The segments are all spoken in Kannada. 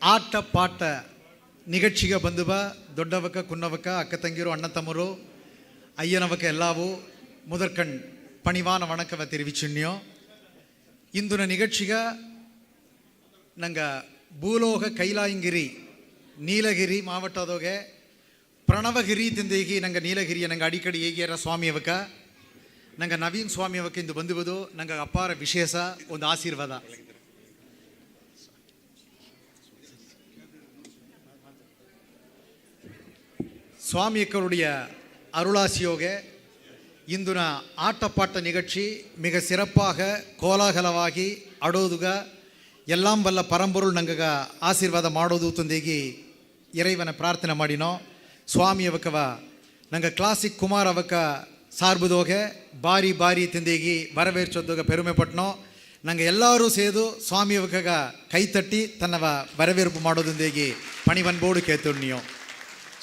ಆಟ ಪಾಠ ನಿಗಕ್ಷಿಗೆ ಬಂದುವ ದೊಡ್ಡವಕ ಕುನ್ನವಕ ಅಕ್ಕ ತಂಗಿರು ಅಣ್ಣ ತಮ್ಮರು ಅಯ್ಯನವಕ ಎಲ್ಲಾವು முதற்கண் பணிவான வணக்கவை தெரிவிச்சுண்ணியோ ಇಂದಿನ ನಿಗಕ್ಷಿಗ ನಂಗೆ ಭೂಲೋಕ ಕೈಲಾಯಂಗಿರಿ ನೀಲಗಿರಿ ಮಾವಟ್ಟದೋಗೆ ಪ್ರಣವಗಿರಿ ತಿಂದೇಗಿ ನಂಗೆ ನೀಲಗಿರಿಯ ನಂಗೆ ಅಡಿಕಡಿ ಹೇಗಿಯರ ಸ್ವಾಮಿಯವಕ ನಂಗೆ ನವೀನ್ ಸ್ವಾಮಿಯವಕ ಇಂದು ಬಂದುವುದು ನಂಗೆ ಅಪಾರ ವಿಶೇಷ ಒಂದು ಆಶೀರ್ವಾದ. சுவாமியக்கருடைய அருளாசியோக இந்துன ஆட்டப்பாட்ட நிகழ்ச்சி மிக சிறப்பாக கோலாகலವಾಗಿ ಆಡೋದುಗ எல்லாம் வல்ல பரம்பொருள் ನಂಗಗ ಆಶೀರ್ವಾದ ಮಾಡೋದು ತಂದೇಗಿ இறைவனை ಪ್ರಾರ್ಥನೆ ಮಾಡಿನೋ. ಸ್ವಾಮಿಯವಕವ ನಂಗೆ ಕ್ಲಾಸಿಕ್ ಕುಮಾರ್ ಅವಕ ಸಾರ್ಬುದೋಗೆ ಬಾರಿ ಬಾರಿ ತಂದೇಗಿ வரவேற்சோதுக பெருமை ಪಟ್ನೋ. ನಂಗೆ ಎಲ್ಲರೂ ಸೇದು ಸ್ವಾಮಿಯವಕಗ ಕೈತಟ್ಟಿ ತನ್ನವ வரவேற்பು ಮಾಡೋದಂದೇಗಿ ಪಣಿವನ್ಬೋಡು ಕೇತುಣ್ಣಿಯೋ.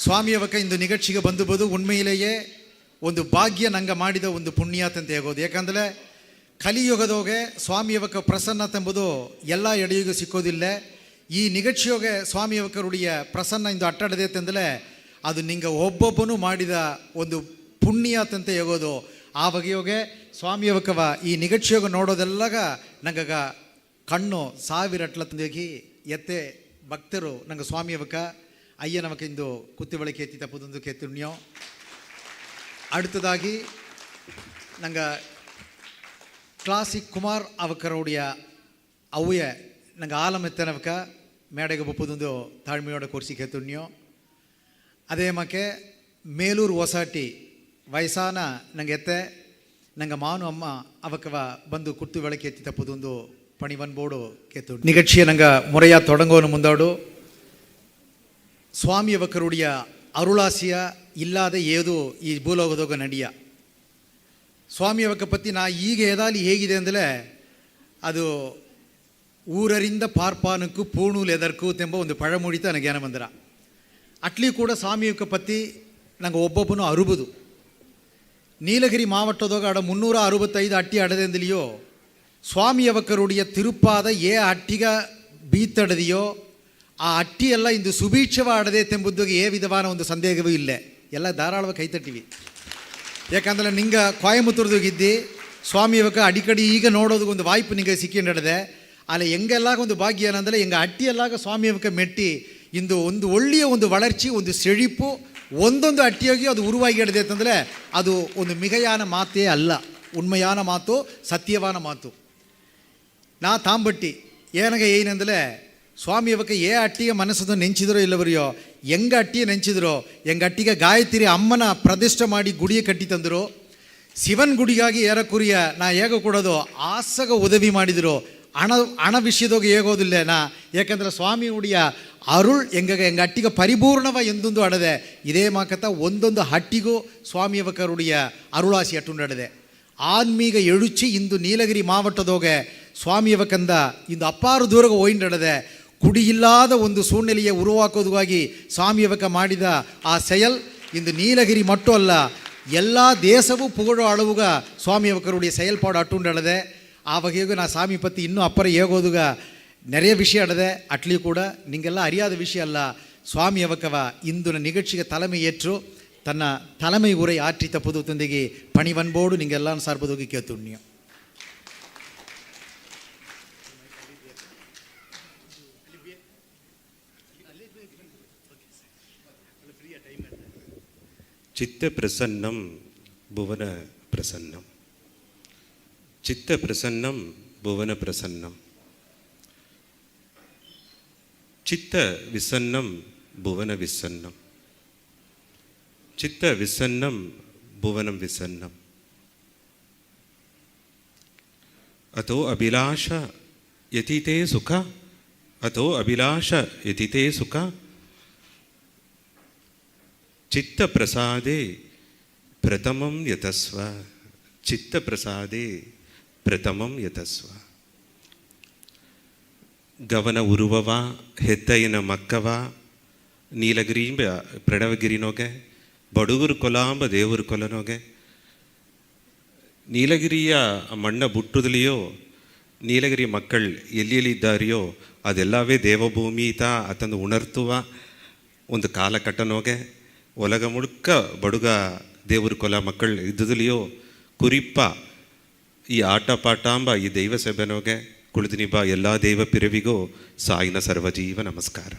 ಸ್ವಾಮಿಯವಕ ಇಂದು ನಿಗಕ್ಷಿಗೆ ಬಂದುಬೋದು ಉಣ್ಮೆಯಿಲೆಯೇ ಒಂದು ಭಾಗ್ಯ ನಂಗೆ ಮಾಡಿದ ಒಂದು ಪುಣ್ಯಾತಂತೆ ಆಗೋದು. ಯಾಕಂದರೆ ಕಲಿಯುಗದೋಗೆ ಸ್ವಾಮಿಯವಕ ಪ್ರಸನ್ನತೆ ಎಂಬುದು ಎಲ್ಲ ಎಡೆಯಿಗೂ ಸಿಕ್ಕೋದಿಲ್ಲ. ಈ ನಿಗಕ್ಷಿಯೋಗೆ ಸ್ವಾಮಿಯವಕರುடைய ಪ್ರಸನ್ನ ಇಂದು ಅಟ್ಟಾಡದೆ ಅಂತಂದರೆ ಅದು ನಿಂಗೆ ಒಬ್ಬೊಬ್ಬನು ಮಾಡಿದ ಒಂದು ಪುಣ್ಯಾತಂತೆ ಆಗೋದು. ಆ ಬಗೆಯೋಗೆ ಸ್ವಾಮಿಯವಕವ ಈ ನಿಗಕ್ಷಿಯೋಗ ನೋಡೋದೆಲ್ಲಾಗ ನಂಗಗ ಕಣ್ಣು ಸಾವಿರಟ್ಲ ತಂದೇಗಿ ಎತ್ತೆ ಭಕ್ತರು ನಂಗೆ ಸ್ವಾಮಿಯವಕ ஐயனவக்கு இந்த குத்துவிளக்கு ஏற்றி தப்புது கேத்துண்ணியோம். அடுத்ததாகி நாங்கள் கிளாசிக் குமார் அவக்கருடைய அவ்வைய நாங்கள் ஆலமெத்தனவக்க மேடைக்கு பப்புது தாழ்மையோட குறிச்சி கேத்துண்ணியோம். அதே மக்க மேலூர் ஒசாட்டி வயசான நாங்கள் எத்த நாங்கள் மானு அம்மா அவக்கவ ಬಂದು குத்து விளக்கு ஏற்றி தப்புது பணிவன்போடு கேத்து நிகழ்ச்சியை நாங்கள் முறையாக தொடங்கணும் முந்தாடு. ಸ್ವಾಮಿಯವಕರುடைய ಅರುಳಾಸಿಯ ಇಲ್ಲದ ಏದು ಈ ಭೂಲೋಕದೋಗ ನಡಿಯ ಸ್ವಾಮಿಯವಕ ಪತ್ತಿ ನಾ ಈಗ ಏದಾಲಿ ಹೇಗಿದೆ ಅಂದರೆ ಅದು ಊರರಿಂದ ಪಾರ್ಪಾನಕ್ಕೂ ಪೂಣೂಲ್ ಎದರ್ಕು ಎಂಬ ಒಂದು ಪழಮொழி ನನಗೆ ಜ್ಞಾನ ಬಂದಿರ. ಅಟ್ಲಿ ಕೂಡ ಸ್ವಾಮಿಯವಕ ಪತ್ತಿ ನಂಗೆ ಒಬ್ಬೊಬ್ಬನು ಅರುಬುದು. ನೀಲಗಿರಿ ಮಾವಟ್ಟದೋಗ ಅಡ 365 ಅಟ್ಟಿ ಅಡದೆಂದಲಿಯೋ ಸ್ವಾಮಿಯವಕರುடைய ತಿರುಪಾದ ಏ ಅಟ್ಟಿಗ ಬೀತಡದಿಯೋ ಆ ಅಟ್ಟಿಯೆಲ್ಲ ಇಂದು ಸುಭೀಕ್ಷವಾಡದೆ ತೆಂಬುದಾಗಿ ಏ ವಿಧವಾದ ಒಂದು ಸಂದೇಹವೂ ಇಲ್ಲ. ಎಲ್ಲ ಧಾರಾಳವಾಗಿ ಕೈತಟ್ಟಿವಿ. ಯಾಕಂದ್ರೆ ನಿಂಗೆ ಕೊಯಮತ್ತೂರ್ದಾಗಿದ್ದಿ ಸ್ವಾಮಿಯವಕ ಅಡಿಕಡಿ ಈಗ ನೋಡೋದು ಒಂದು ವಾಯ್ಪು ನಿಂಗೆ ಸಿಕ್ಕಿಂಡದೆ ಅಲ್ಲಿ ಎಂಗೆಲ್ಲಾಗ ಒಂದು ಭಾಗ್ಯ ಏನಂದರೆ ಎಂಗೆ ಅಟ್ಟಿಯಲ್ಲಾಗ ಸ್ವಾಮಿಯವಕ ಮೆಟ್ಟಿ ಇಂದು ಒಂದು ಒಳ್ಳೆಯ ಒಂದು ವಳರ್ಚಿ ಒಂದು ಸೆழிப்பு ಒಂದೊಂದು ಅಟ್ಟಿಯಾಗಿ ಅದು ಉರುವಾಗಿ ಹಿಡಿದೆ ಅಂತಂದರೆ ಅದು ಒಂದು ಮಿಗಯಾನ ಮಾತೇ ಅಲ್ಲ, ಉಣ್ಮೆಯಾನ ಮಾತು, ಸತ್ಯವಾನ ಮಾತು. ನಾ ತಾಂಬಟ್ಟಿ ಏನಾಗ ಏನಂದರೆ ಸ್ವಾಮಿಯವಕ ಏ ಅಟ್ಟಿಗೆ ಮನಸ್ಸನ್ನು ನೆಂಚಿದ್ರೋ ಇಲ್ಲವರಿಯೋ ಹೆಂಗೆ ಅಟ್ಟಿಗೆ ನೆಂಚಿದ್ರೋ ಹೆಂಗೆ ಅಟ್ಟಿಗೆ ಗಾಯತ್ರಿ ಅಮ್ಮನ ಪ್ರತಿಷ್ಠೆ ಮಾಡಿ ಗುಡಿಯ ಕಟ್ಟಿ ತಂದರು. ಶಿವನ್ ಗುಡಿಗಾಗಿ ಏರಕುರಿಯ ನಾ ಹೇಗೆ ಕೊಡೋದು ಆಸಗ ಉದವಿ ಮಾಡಿದರು. ಹಣ ವಿಷಯದಾಗ ಹೇಗೋದಿಲ್ಲ ನಾ. ಯಾಕಂದರೆ ಸ್ವಾಮಿ ಉಡಿಯ ಅರುಳ್ ಹೆಂಗೆ ಅಟ್ಟಿಗೆ ಪರಿಪೂರ್ಣವ ಎಂದೊಂದು ಅಡದೆ ಇದೇ ಮಾಕತ್ತ ಒಂದೊಂದು ಹಟ್ಟಿಗೂ ಸ್ವಾಮಿಯವಕರುடைய ಅರುಳಾಸಿ ಅಟ್ಟುಂಡದೆ ಆನ್ಮೀಗ ಎಳುಚಿ ಇಂದು ನೀಲಗಿರಿ ಮಾವಟ್ಟದೋಗೆ ಸ್ವಾಮಿಯವಕಂದ ಇಂದು ಅಪ್ಪಾರು ದೂರಗ ಒಯ್ಂಡದೆ ಕುಡಿಯಿಲ್ಲದ ಒಂದು ಸೂழ்நிலையை ಉರುವಾಕೋದುವಾಗಿ ಸ್ವಾಮಿಯವಕ ಮಾಡಿದ ಆ செயல் ಇಂದು ನೀಲಗಿರಿ ಮಟ್ಟು ಅಲ್ಲ ಎಲ್ಲ ದೇಶವೂ புகழோ அளவுக சுவாமியவக்கருடைய செயல்பாடு அட்டுண்டது. ಆ ಬಗೆಗೂ ನಾ ಸ್ವಾಮಿ ಪತ್ತಿ ಇನ್ನೂ ಅಪ್ಪರ ಹೇಗೋದುಗ நிறைய விஷயம் ಅಡದೆ. ಅಟ್ಲಿ ಕೂಡ ನಿಂಗೆಲ್ಲ ಅರಿಯಾದ ವಿಷಯ ಅಲ್ಲ. ಸ್ವಾಮಿಯವಕವ ಇಂದಿನ ನಿಗಕ್ಷಿಗೆ தலைமை ஏற்று ತನ್ನ தலைமை உரை ஆற்றி தப்புது ತಂದೆಗೆ ಪಣಿವನ್ಬೋಡು ನಿಂಗೆಲ್ಲ ಸಾರ್ಬೋದೋಗಿ ಕೇತುಣ್ಣಿಯೋ. चित्त प्रसन्नम भुवन प्रसन्नम, चित्त प्रसन्नम भुवन प्रसन्नम, चित्त विसन्नम भुवन विसन्नम, चित्त विसन्नम भुवनम विसन्नम. अतो अभिलाष यतिते सुख, अतो अभिलाष यतिते सुख, चित्त प्रसादे प्रथमं यतस्व, चित्त प्रसादे प्रथमं यतस्व. ಗವನ ಉರುವವ ಹೆತ್ತೈನ ಮಕ್ಕವ ನೀಲಗಿರಿ ಪ್ರಣವಗಿರಿನೋಗೆ ಬಡುಗುರು ಕೊಲಾಂಬ ದೇವರು ಕೊಲನೋಗೆ ನೀಲಗಿರಿಯ ಮಣ್ಣ ಬುಟ್ಟುದಲಿಯೋ ನೀಲಗಿರಿ ಮಕ್ಕಳು ಎಲ್ಲಿದ್ದಾರೆಯೋ ಅದೆಲ್ಲವೇ ದೇವಭೂಮೀತ ಅತಂದು ಉಣರ್ತುವ ಒಂದು ಕಾಲಕಟ್ಟನೋಗೆ ಒಲಗ ಮುಳುಕ ಬಡುಗ ದೇವ್ರ ಕೊಲ ಮಕ್ಕಳು ಇದ್ದುದಲಿಯೋ ಕುರಿಪ್ಪ ಈ ಆಟ ಪಾಠಾಂಬ ಈ ದೈವ ಸಭೆನೋಗೆ ಕುಳಿದಿನಿಬ ಎಲ್ಲ ದೈವ ಪಿರವಿಗೂ ಸಾಯಿನ ಸರ್ವಜೀವ ನಮಸ್ಕಾರ.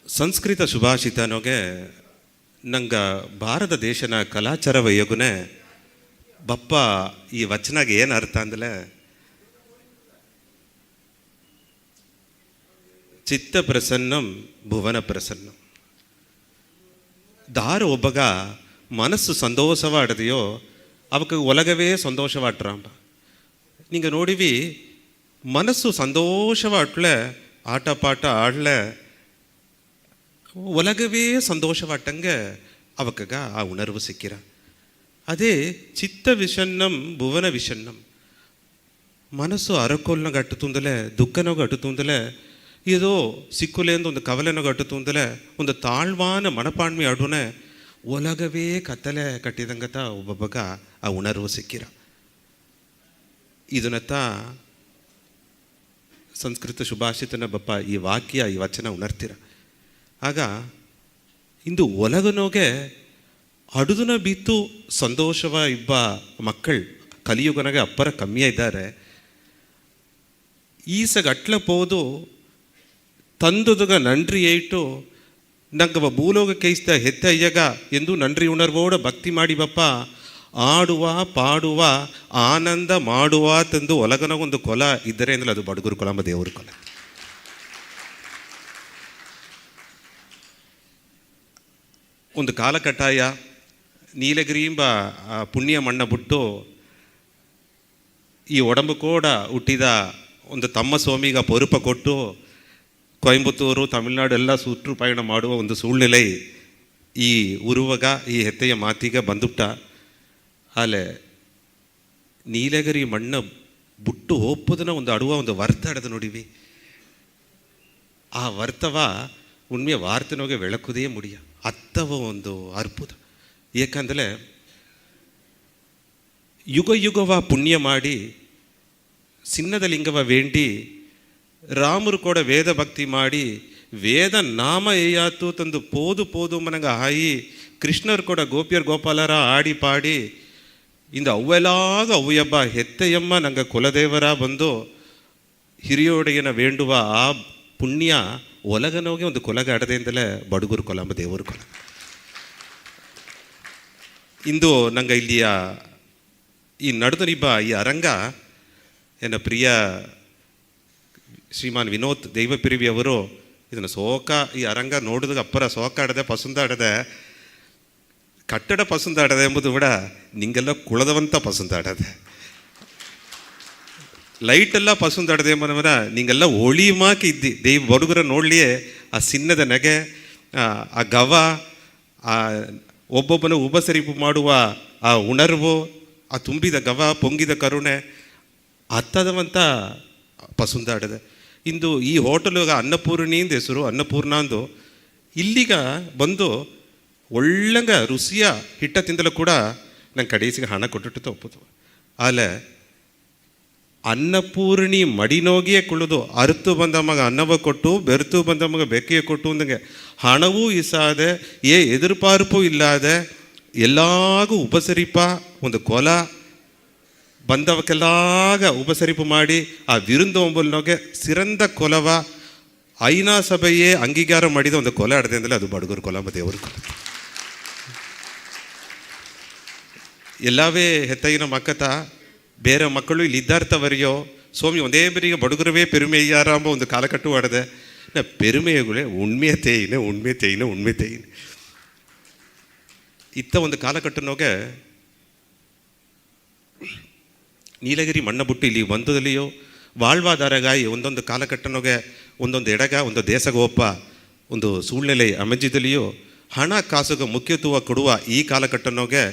ಸಂಸ್ಕೃತ ಸುಭಾಷಿತನೋಗೆ ನಂಗೆ ಭಾರತ ದೇಶನ ಕಲಾಚಾರ ವಯ್ಯಗುನೆ ಬಪ್ಪ ಈ ವಚನಾಗ ಏನು ಅರ್ಥ ಅಂದಲೆ ಚಿತ್ತ ಪ್ರಸನ್ನಂ ಭುವನ ಪ್ರಸನ್ನಂ. ದಾರು ಒಬ್ಬಗ ಮನಸ್ಸು ಸಂತೋಷವಾಡದೆಯೋ ಅವಕ್ಕೆ ಒಲಗವೇ ಸಂತೋಷವಾಟ್ರಾಂಬ. நீங்கள் ನೋಡಿವಿ ಮನಸ್ಸು ಸಂತೋಷವಾಟ್ಲೆ ಆಟ ಪಾಠ ಆಡ್ಲೆ ಒಲಗವೇ ಸಂತೋಷವಾಟ್ಟಂಗೆ ಅವಕ್ಕಗ ಆ ಉಣರ್ವು ಸಿಕ್ಕಿರ. ಅದೇ ಚಿತ್ತ ವಿಷನ್ನಂ ಭುವನ ವಿಷನ್ನಂ. ಮನಸ್ಸು ಅರಕೋಲ್ನಾಗ ಅಟ್ಟುತ್ತಂದಲೆ ದುಃಖನಾಗ ಅಟ್ಟುತ್ತಂದಲೆ ಏದೋ ಸಿಕ್ಕುಲೆಂದು ಒಂದು ಕವಲೆನಾಗ ಅಟ್ಟುತ್ತಂದಲೆ ಒಂದು ತಾಳ್ವಾನ ಮನಪಾಣ್ಮಿ ಅಡುನೆ ಒಲಗವೇ ಕತ್ತಲೆ ಕಟ್ಟಿದಂಗತ ಒಬ್ಬೊಬ್ಬಗ ಆ ಉಣರ್ವು ಸಿಕ್ಕಿರ. ಇದನ್ನತ್ತ ಸಂಸ್ಕೃತ ಸುಭಾಷಿತನ ಬಪ್ಪ ಈ ವಾಕ್ಯ ಈ ವಚನ ಉಣರ್ತಿರ. ಆಗ ಇಂದು ಒಲಗನೋಗೆ ಅಡುದನ ಬಿತ್ತು ಸಂತೋಷವ ಇಬ್ಬ ಮಕ್ಕಳು ಕಲಿಯುಗನಾಗೆ ಅಪ್ಪರ ಕಮ್ಮಿಯ ಇದ್ದಾರೆ. ಈಸಗ ಅಟ್ಲ ಪೋದು ತಂದುದುಗ ನನ್ರಿ ಏಟು ನಂಗೆ ಭೂಲೋಗ ಕೈಸ್ತ ಹೆತ್ತ ಅಯ್ಯಗ ಎಂದು ನನ್ರಿ ಉಣರ್ವೋಡ ಭಕ್ತಿ ಮಾಡಿ ಬಪ್ಪ ಆಡುವ ಪಾಡುವ ಆನಂದ ಮಾಡುವ ತಂದು ಒಲಗನ ಒಂದು ಕೊಲ ಇದ್ದರೆ ಅಂದ್ರೆ ಅದು ಬಡಗುರು ಕೊಲ ದೇವ್ರ ಕೊಲ. ಒಂದು ಕಾಲ ಕಟ್ಟಾಯ ನೀಲಗಿರಿಯಿಂದ ಪುಣ್ಯ ಮಣ್ಣ ಬಿಟ್ಟು ಈ ಒಡಂಬು ಕೂಡ ಹುಟ್ಟಿದ ಒಂದು ತಮ್ಮ ಸ್ವಾಮಿಗ ಪೊರುಪ ಕೊಟ್ಟು ಕೊಯಂಬತ್ತೂರು ತಮಿಳುನಾಡು ಎಲ್ಲ ಸುற்று ಪಯಣ ಮಾಡುವ ಒಂದು ಸೂಳ್ನೆಲೆ ಈ ಉರುವಾಗ ಈ ಹೆತ್ತೆಯ ಮಾತಿಗ ಬಂದುಬಿಟ್ಟ. ಆಲೆ ನೀಲಗಿರಿ ಮಣ್ಣ ಬಿಟ್ಟು ಒಪ್ಪದನ್ನ ಒಂದು ಅಡುವ ಒಂದು ವರ್ತ ಅಡದು ನೋಡಿವಿ. ಆ ವರ್ತವ ಉಣ್ಮೆಯ ವಾರ್ತನೋಗೆ ಬೆಳಕುದೇ ಮುಡಿಯ ಅತ್ತವ ಒಂದು ಅದ್ಭುತ. ಏಕೆಂದರೆ ಯುಗ ಯುಗವ ಪುಣ್ಯ ಮಾಡಿ ಸಿನ್ನದ ಲಿಂಗವ ವೇಂಡಿ ರಾಮರು ಕೂಡ ವೇದ ಭಕ್ತಿ ಮಾಡಿ ವೇದ ನಾಮ ಏಯಾತು ತಂದು ಪೋದು ಪೋದು ಮನಗ ಹಾಯಿ ಕೃಷ್ಣರು ಕೂಡ ಗೋಪಿಯರ್ ಗೋಪಾಲರ ಆಡಿ ಪಾಡಿ ಇಂದು ಅವ್ವೆಲಾಗ ಅವ್ಯಬ್ಬ ಹೆತ್ತೆಯಮ್ಮ ನಂಗೆ ಕುಲದೇವರ ಬಂದು ಹಿರಿಯೋಡೆಯನ ವೇಂಡುವ ಆ ಪುಣ್ಯ ಒಲಗನೋಗೆ ಒಂದು ಕೊಲಗ ಅಡದೆಯಿಂದಲೇ ಬಡುಗುರು ಕೊಲ ಎಂಬ ದೇವರು ಕೊಲ. ಇಂದು ನಂಗೆ ಇಲ್ಲಿಯ ಈ ನಡೆದನಿಬ್ಬ ಈ ಅರಂಗ ಎನ್ನ ಪ್ರಿಯ ಶ್ರೀಮಾನ್ ವಿನೋದ್ ದೈವಪಿರಿವಿ ಅವರು ಇದನ್ನು ಸೋಕ ಈ ಅರಂಗ ನೋಡಿದಾಗ ಅಪ್ಪರ ಸೋಕ ಆಡದೆ ಪಸಂದಾಡದೆ ಕಟ್ಟಡ ಪಸಂದಾಡದೆ ಎಂಬುದು ಕೂಡ ನಿಂಗೆಲ್ಲ ಕುಳದವಂತ ಪಸಂದಾಡದೆ ಲೈಟೆಲ್ಲ ಪಸಂದಾಡದೆ ಎಂಬುದವರ ನಿಂಗೆಲ್ಲ ಒಳಿಮಾಕಿ ಇದ್ದಿ ದೈವ ಬಡುಗರ ನೋಡ್ಲಿಯೇ ಆ ಸಿನ್ನದ ನಗೆ ಆ ಗವ ಆ ಒಬ್ಬೊಬ್ಬನ ಉಪಸರಿಪು ಮಾಡುವ ಆ ಉಣರ್ವು ಆ ತುಂಬಿದ ಗವ ಪೊಂಗಿದ ಕರುಣೆ ಹತ್ತದವಂತ ಪಸಂದಾಡದೆ. ಇಂದು ಈ ಹೋಟೆಲ್ಗ ಅನ್ನಪೂರ್ಣಿಂದ ಹೆಸರು ಅನ್ನಪೂರ್ಣ ಅಂದು ಇಲ್ಲಿಗ ಬಂದು ಒಳ್ಳಂಗ ರುಚಿಯ ಹಿಟ್ಟ ತಿಂದಲೂ ಕೂಡ ನಂಗೆ ಕಡೆಸಿಗೆ ಹಣ ಕೊಟ್ಟಿಟ್ಟು ಒಪ್ಪುದು. ಆಲೆ ಅನ್ನಪೂರ್ಣಿ ಮಡಿನೋಗಿಯೇ ಕುಳಿದು ಅರ್ತು ಬಂದ ಮಗ ಅನ್ನವ ಕೊಟ್ಟು ಬೆರ್ತು ಬಂದ ಮಗ ಬೆಕ್ಕಿಗೆ ಕೊಟ್ಟು ಅಂದಂಗೆ ಹಣವೂ ಇಸಾದೆ ಎದುರುಪಾರ್ಪು ಇಲ್ಲದೆ ಎಲ್ಲಾಗೂ ಉಪಸರಿಪ ಒಂದು ಕೊಲ ಬಂದವಕ್ಕೆಲ್ಲಾಗ ಉಪಸರಿಪು ಮಾಡಿ ಆ ವಿರುಂದ ಒಂಬಲ್ನೋಗೆ ಸಿರಂದ ಕೊಲವ ಐನಾ ಸಭೆಯೇ ಅಂಗೀಕಾರ ಮಾಡಿದ ಒಂದು ಕೊಲೆ ಆಡದೆ ಅಂದರೆ ಅದು ಬಡಗುರು ಕೊಲ ಮತ್ತು ದೇವ್ರ ಕೊಲ. ಎಲ್ಲವೇ ಹೆತ್ತೈನ ಮಕ್ಕತ ಬೇರೆ ಮಕ್ಕಳು ಇಲ್ಲಿ ಇದ್ದಾರ್ತವರಿಯೋ ಸ್ವಾಮಿ ಒಂದೇ ಬರಿಗೆ ಬಡುಗರವೇ ಪೆರುಮೆಯ್ಯಾರ ಎಂಬ ಒಂದು ಕಾಲಕಟ್ಟು ಆಡದೆ ನಾ ಪೆರುಮೆಯಗಳೇ ಉಣ್ಮೆ ತೇಯಿನ ಇತ್ತ ಒಂದು ಕಾಲಕಟ್ಟನೋಗೆ ನೀಲಗಿರಿ ಮಣ್ಣ ಬಿಟ್ಟು ಇಲ್ಲಿ ಬಂದದಲ್ಲಿಯೋ வாழ்வாதாரಗಾಯಿ ಒಂದೊಂದು ಕಾಲಕಟ್ಟನೋಗೆ ಒಂದೊಂದು ಎಡಗ ಒಂದು ದೇಸಗೋಪ ಒಂದು ಸೂಳ್ನೆಲೆ ಅಮಜಿದಲ್ಲಿಯೋ ಹಣ ಕಾಸುಗ ಮುಖ್ಯತ್ವ ಕೊಡುವ ಈ ಕಾಲಕಟ್ಟನೋಗೆ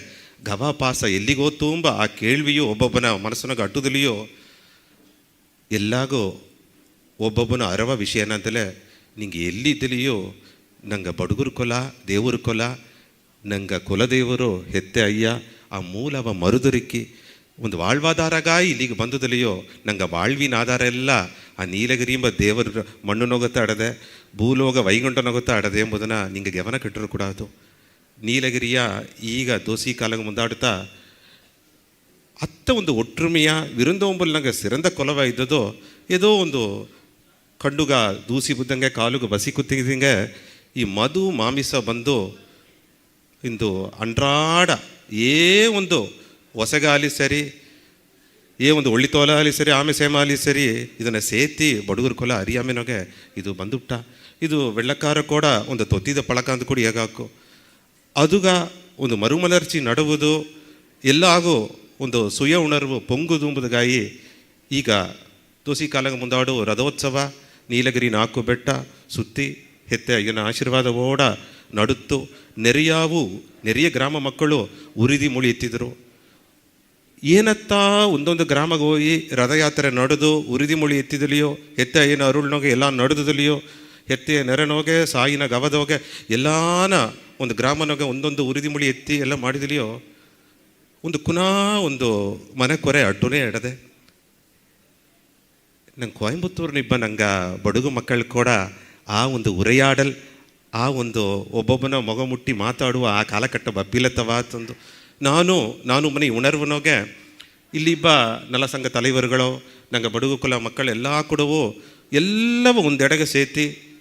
ಗವಾಪಾಸ ಎಲ್ಲಿಗೋ ತುಂಬ ಆ ಕೇಳ್ವಿಯೋ ಒಬ್ಬೊಬ್ಬನ ಮನಸ್ಸಿನಾಗ ಅಟ್ಟುದಲ್ಲಿಯೋ ಎಲ್ಲಾಗೂ ಒಬ್ಬೊಬ್ಬನ ಅರವ ವಿಷಯನಂತಲೇ ನಿಂಗೆ ಎಲ್ಲಿದ್ದಲಿಯೋ ನಂಗೆ ಬಡುಗುರು ಕೊಲ ದೇವರು ಕೊಲ ನಂಗೆ ಕುಲದೇವರು ಹೆತ್ತೆ ಅಯ್ಯ ಆ ಮೂಲವ ಮರುದರಿಕ್ಕಿ ಒಂದು வாழ்வாதாரಗಾಗಿ ಇಲ್ಲಿಗೆ ಬಂದದಲ್ಲಿಯೋ ನಂಗೆ வாழ்ವಿನ ಆಧಾರ ಎಲ್ಲ ಆ ನೀಲಗಿರಿಯೆಂಬ ದೇವರ ಮಣ್ಣು ನೊಗತ್ತ ಅಡದೆ ಭೂಲೋಕ ವೈಗುಂಠ ನೊಗತ್ತ ಅಡದೆ ಎಂಬುದನ್ನು ನಿಂಗೆ ಗಮನ ಕಟ್ಟರು ಕೂಡ ಅದು ನೀಲಗಿರಿಯ ಈಗ ದೋಸಿ ಕಾಲಂಗೆ ಮುಂದಾಡುತ್ತಾ ಅತ್ತ ಒಂದು ಒಟ್ಟುಮೆಯ ವಿರುಂದೊಂಬಲ್ ನಂಗೆ ಸಿರಂದ ಕೊಲವ ಇದ್ದದೋ ಏದೋ ಒಂದು ಕಂಡುಗ ದೂಸಿ ಬುದ್ದಂಗೆ ಕಾಲುಗ ಬಸಿ ಕುತ್ತಿದಂಗೆ ಈ ಮಧು ಮಾಮಿಸ ಬಂದು ಇಂದು ಅಂಡ್ರಾಡ ಒಂದು ಹೊಸಗಾಲಿ ಸರಿ ಒಂದು ಒಳ್ಳಿತೋಲಾಲಿ ಸರಿ ಆಮೆ ಸೇಮಾಲಿ ಸರಿ ಇದನ್ನು ಸೇತಿ ಬಡುಗರು ಕೊಲ ಅರಿಯಾಮೆನೋಗೆ ಇದು ಬಂದುಬಿಟ್ಟ ಇದು வெள்ளக்கார ಕೂಡ ಒಂದು ತೊತ್ತಿದ ಪಳಕ ಅಂತ ಕೂಡ ಹೇಗಾಕು ಅದುಗ ಒಂದು ಮರುಮಲರ್ಚಿ ನಡುವುದು ಎಲ್ಲ ಆಗೋ ಒಂದು ಸುಯ ಉಣರ್ವು ಪೊಂಗುದುಂಬುದಗಾಗಿ ಈಗ ದೋಸಿ ಕಾಲಂಗೆ ಮುಂದಾಡು ರಥೋತ್ಸವ ನೀಲಗಿರಿ 4 ಬೆಟ್ಟ ಸುತ್ತಿ ಹೆತ್ತೆ ಅಯ್ಯನ ಆಶೀರ್ವಾದ ಓಡ ನಡುತ್ತು ನೆರೆಯ ಗ್ರಾಮ ಮಕ್ಕಳು ಉರಿದಿ ಮುಳಿ ಎತ್ತಿದ್ರು ಏನತ್ತಾ ಒಂದೊಂದು ಗ್ರಾಮಕ್ಕೆ ಹೋಗಿ ರಥಯಾತ್ರೆ ನಡೆದು ಉರಿದಿ ಮುಳಿ ಎತ್ತಿದಲಿಯೋ ಹೆತ್ತೆ ಅಯ್ಯನ ಅರುಳ್ನೋಗೆ ಎಲ್ಲ ನಡೆದದಲಿಯೋ ಹೆತ್ತೆ ನೆರೆನೋಗೆ ಸಾಯಿನ ಗವದೋಗೆ ಎಲ್ಲಾನ ಒಂದು ಗ್ರಾಮನೋಗೆ ಒಂದೊಂದು ಉರಿದಿ ಮುಳಿ ಎತ್ತಿ ಎಲ್ಲ ಮಾಡಿದಲಿಯೋ ಒಂದು ಒಂದು ಮನೆ ಕೊರೆ ಅಡ್ಡುನೇ ಎಡದೆ ನಂಗೆ ಕೊಯಂಬತ್ತೂರ್ನಿಬ್ಬ ನಂಗೆ ಬಡುಗು ಮಕ್ಕಳು ಕೂಡ ಆ ಒಂದು ಉರೆಯಾಡಲ್ ಆ ಒಂದು ಒಬ್ಬೊಬ್ಬನ ಮೊಗ ಮುಟ್ಟಿ ಮಾತಾಡುವ ಆ ಕಾಲಕಟ್ಟ ಬಬ್ಬಿಲತ್ತವ ತಂದು ನಾನು ಮನೆ ಉಣರ್ವನೋಗೆ ಇಲ್ಲಿಬ್ಬ ನಲ ಸಂಘ ತಲೆವರುಗಳು ನಂಗೆ ಬಡುಗು ಕುಲ ಮಕ್ಕಳೆಲ್ಲ ಕೂಡವು ಎಲ್ಲವೂ ಒಂದೆಡೆಗೆ ಸೇತಿ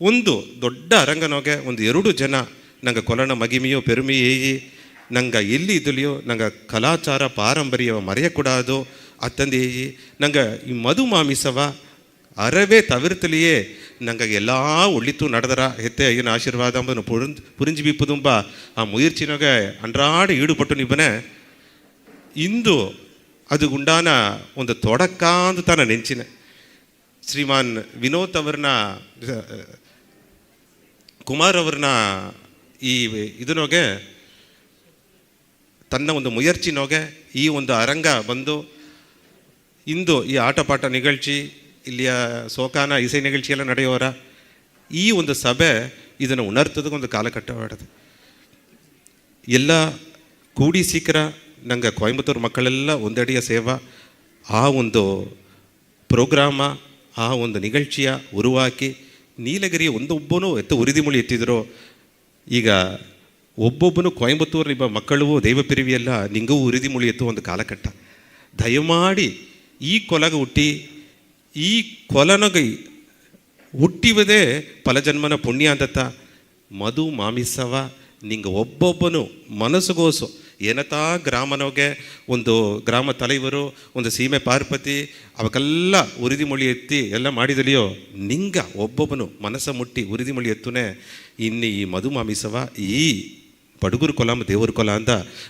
ಒಂದು ದೊಡ್ಡ ಅರಂಗನೋಗೆ ಒಂದು 2 ಜನ ನಂಗೆ ಕೊಲನ ಮಗಿಮೆಯೋ ಪೆರುಮೆಯೇಯಿ ನಂಗೆ ಎಲ್ಲಿ ಇದ್ದಲಿಯೋ ನಂಗೆ ಕಲಾಚಾರ ಪಾರಂಪರ್ಯವ ಮರೆಯಕೂಡದು ಅತ್ತಂದೇಯಿ ನಂಗೆ ಈ ಮಧು ಮಾಮಿಸವ ಅರವೇ ತವಿರ್ತಲಿಯೇ ನಂಗೆ ಎಲ್ಲ ಒಳ್ಳಿತು ನಡೆದರ ಹೆತ್ತೆ ಅಯ್ಯನ ಆಶೀರ್ವಾದ ಅಂಬನು ಪುರಿಂಜಿ ಬಿಪ್ಪುದುಂಬ ಆ ಮುಯಿರ್ಚಿನೋಗೆ ಅಂಡ್ರಾಡಿ ಈಡುಪಟ್ಟು ನಿಬ್ಬನೆ ಇಂದು ಅದು ಗುಂಡಾನ ಒಂದು ತೊಡಕಾಂದು ತಾನ ನೆಂಚಿನ ಶ್ರೀಮಾನ್ ವಿನೋದ್ ಅವ್ರನ್ನ ಕುಮಾರ್ ಅವ್ರನ್ನ ಈ ಇದನೋಗೆ ತನ್ನ ಒಂದು ಮುಯರ್ಚಿನೋಗೆ ಈ ಒಂದು ಅರಂಗ ಬಂದು ಇಂದು ಈ ಆಟಪಾಠ ನಿಗழ்ச்சி ಇಲ್ಲಿಯ ಸೋಕಾನ ಇಸೈ ನಿಗழ்ச்சி ಎಲ್ಲ ನಡೆಯೋರ ಈ ಒಂದು ಸಭೆ ಇದನ್ನು ಉಣರ್ತದಕ್ಕೆ ಒಂದು ಕಾಲಕಟ್ಟವಾಡದು ಎಲ್ಲ ಕೂಡಿ ಸೀಕ್ರ ನಂಗೆ ಕೊಯಂಬತ್ತೂರು ಮಕ್ಕಳೆಲ್ಲ ಒಂದಡಿಯ ಸೇವಾ ಆ ಒಂದು ಪ್ರೋಗ್ರಾಮ ಆ ಒಂದು ನಿಗழ்ச்சிಯ ಉರುವಾಕಿ ನೀಲಗಿರಿ ಒಂದೊಬ್ಬನೂ ಉರಿದಿ ಮುಳಿ ಎತ್ತಿದ್ರು ಈಗ ಒಬ್ಬೊಬ್ಬನು ಕೊಯಂಬತ್ತೂರು ಇಬ್ಬ ಮಕ್ಕಳು ದೈವಪಿರಿವಿಯೆಲ್ಲ ನಿಂಗೂ ಉರಿದಿ ಮುಳಿ ಎತ್ತುವ ಒಂದು ಕಾಲಕಟ್ಟ ದಯಮಾಡಿ ಈ ಕೊಲಗ ಹುಟ್ಟಿ ಈ ಕೊಲನಗ ಹುಟ್ಟಿವದೇ ಫಲಜನ್ಮನ ಪುಣ್ಯ ಅಂತತ್ತ ಮಧು ಮಾಮಿಸವ ನಿಂಗೆ ಒಬ್ಬೊಬ್ಬನು ಮನಸ್ಸುಗೋಸು ಏನತಾ ಗ್ರಾಮನೋಗೆ ಒಂದು ಗ್ರಾಮ ತಲೆವರು ಒಂದು ಸೀಮೆ ಪಾರ್ಪತಿ ಅವಕ್ಕೆಲ್ಲ ಉರಿದಿ ಮೊಳಿ ಎತ್ತಿ ಎಲ್ಲ ಮಾಡಿದಲಿಯೋ ನಿಂಗ ಒಬ್ಬೊಬ್ಬನು ಮನಸ್ಸ ಮುಟ್ಟಿ ಉರಿದಿ ಮೊಳಿ ಎತ್ತುನೇ ಇನ್ನು ಈ ಮಧು ಮಾಮಿಸವ ಈ ಬಡುಗುರು ಕೊಲ ದೇವರು ಕೊಲ ಅಂದ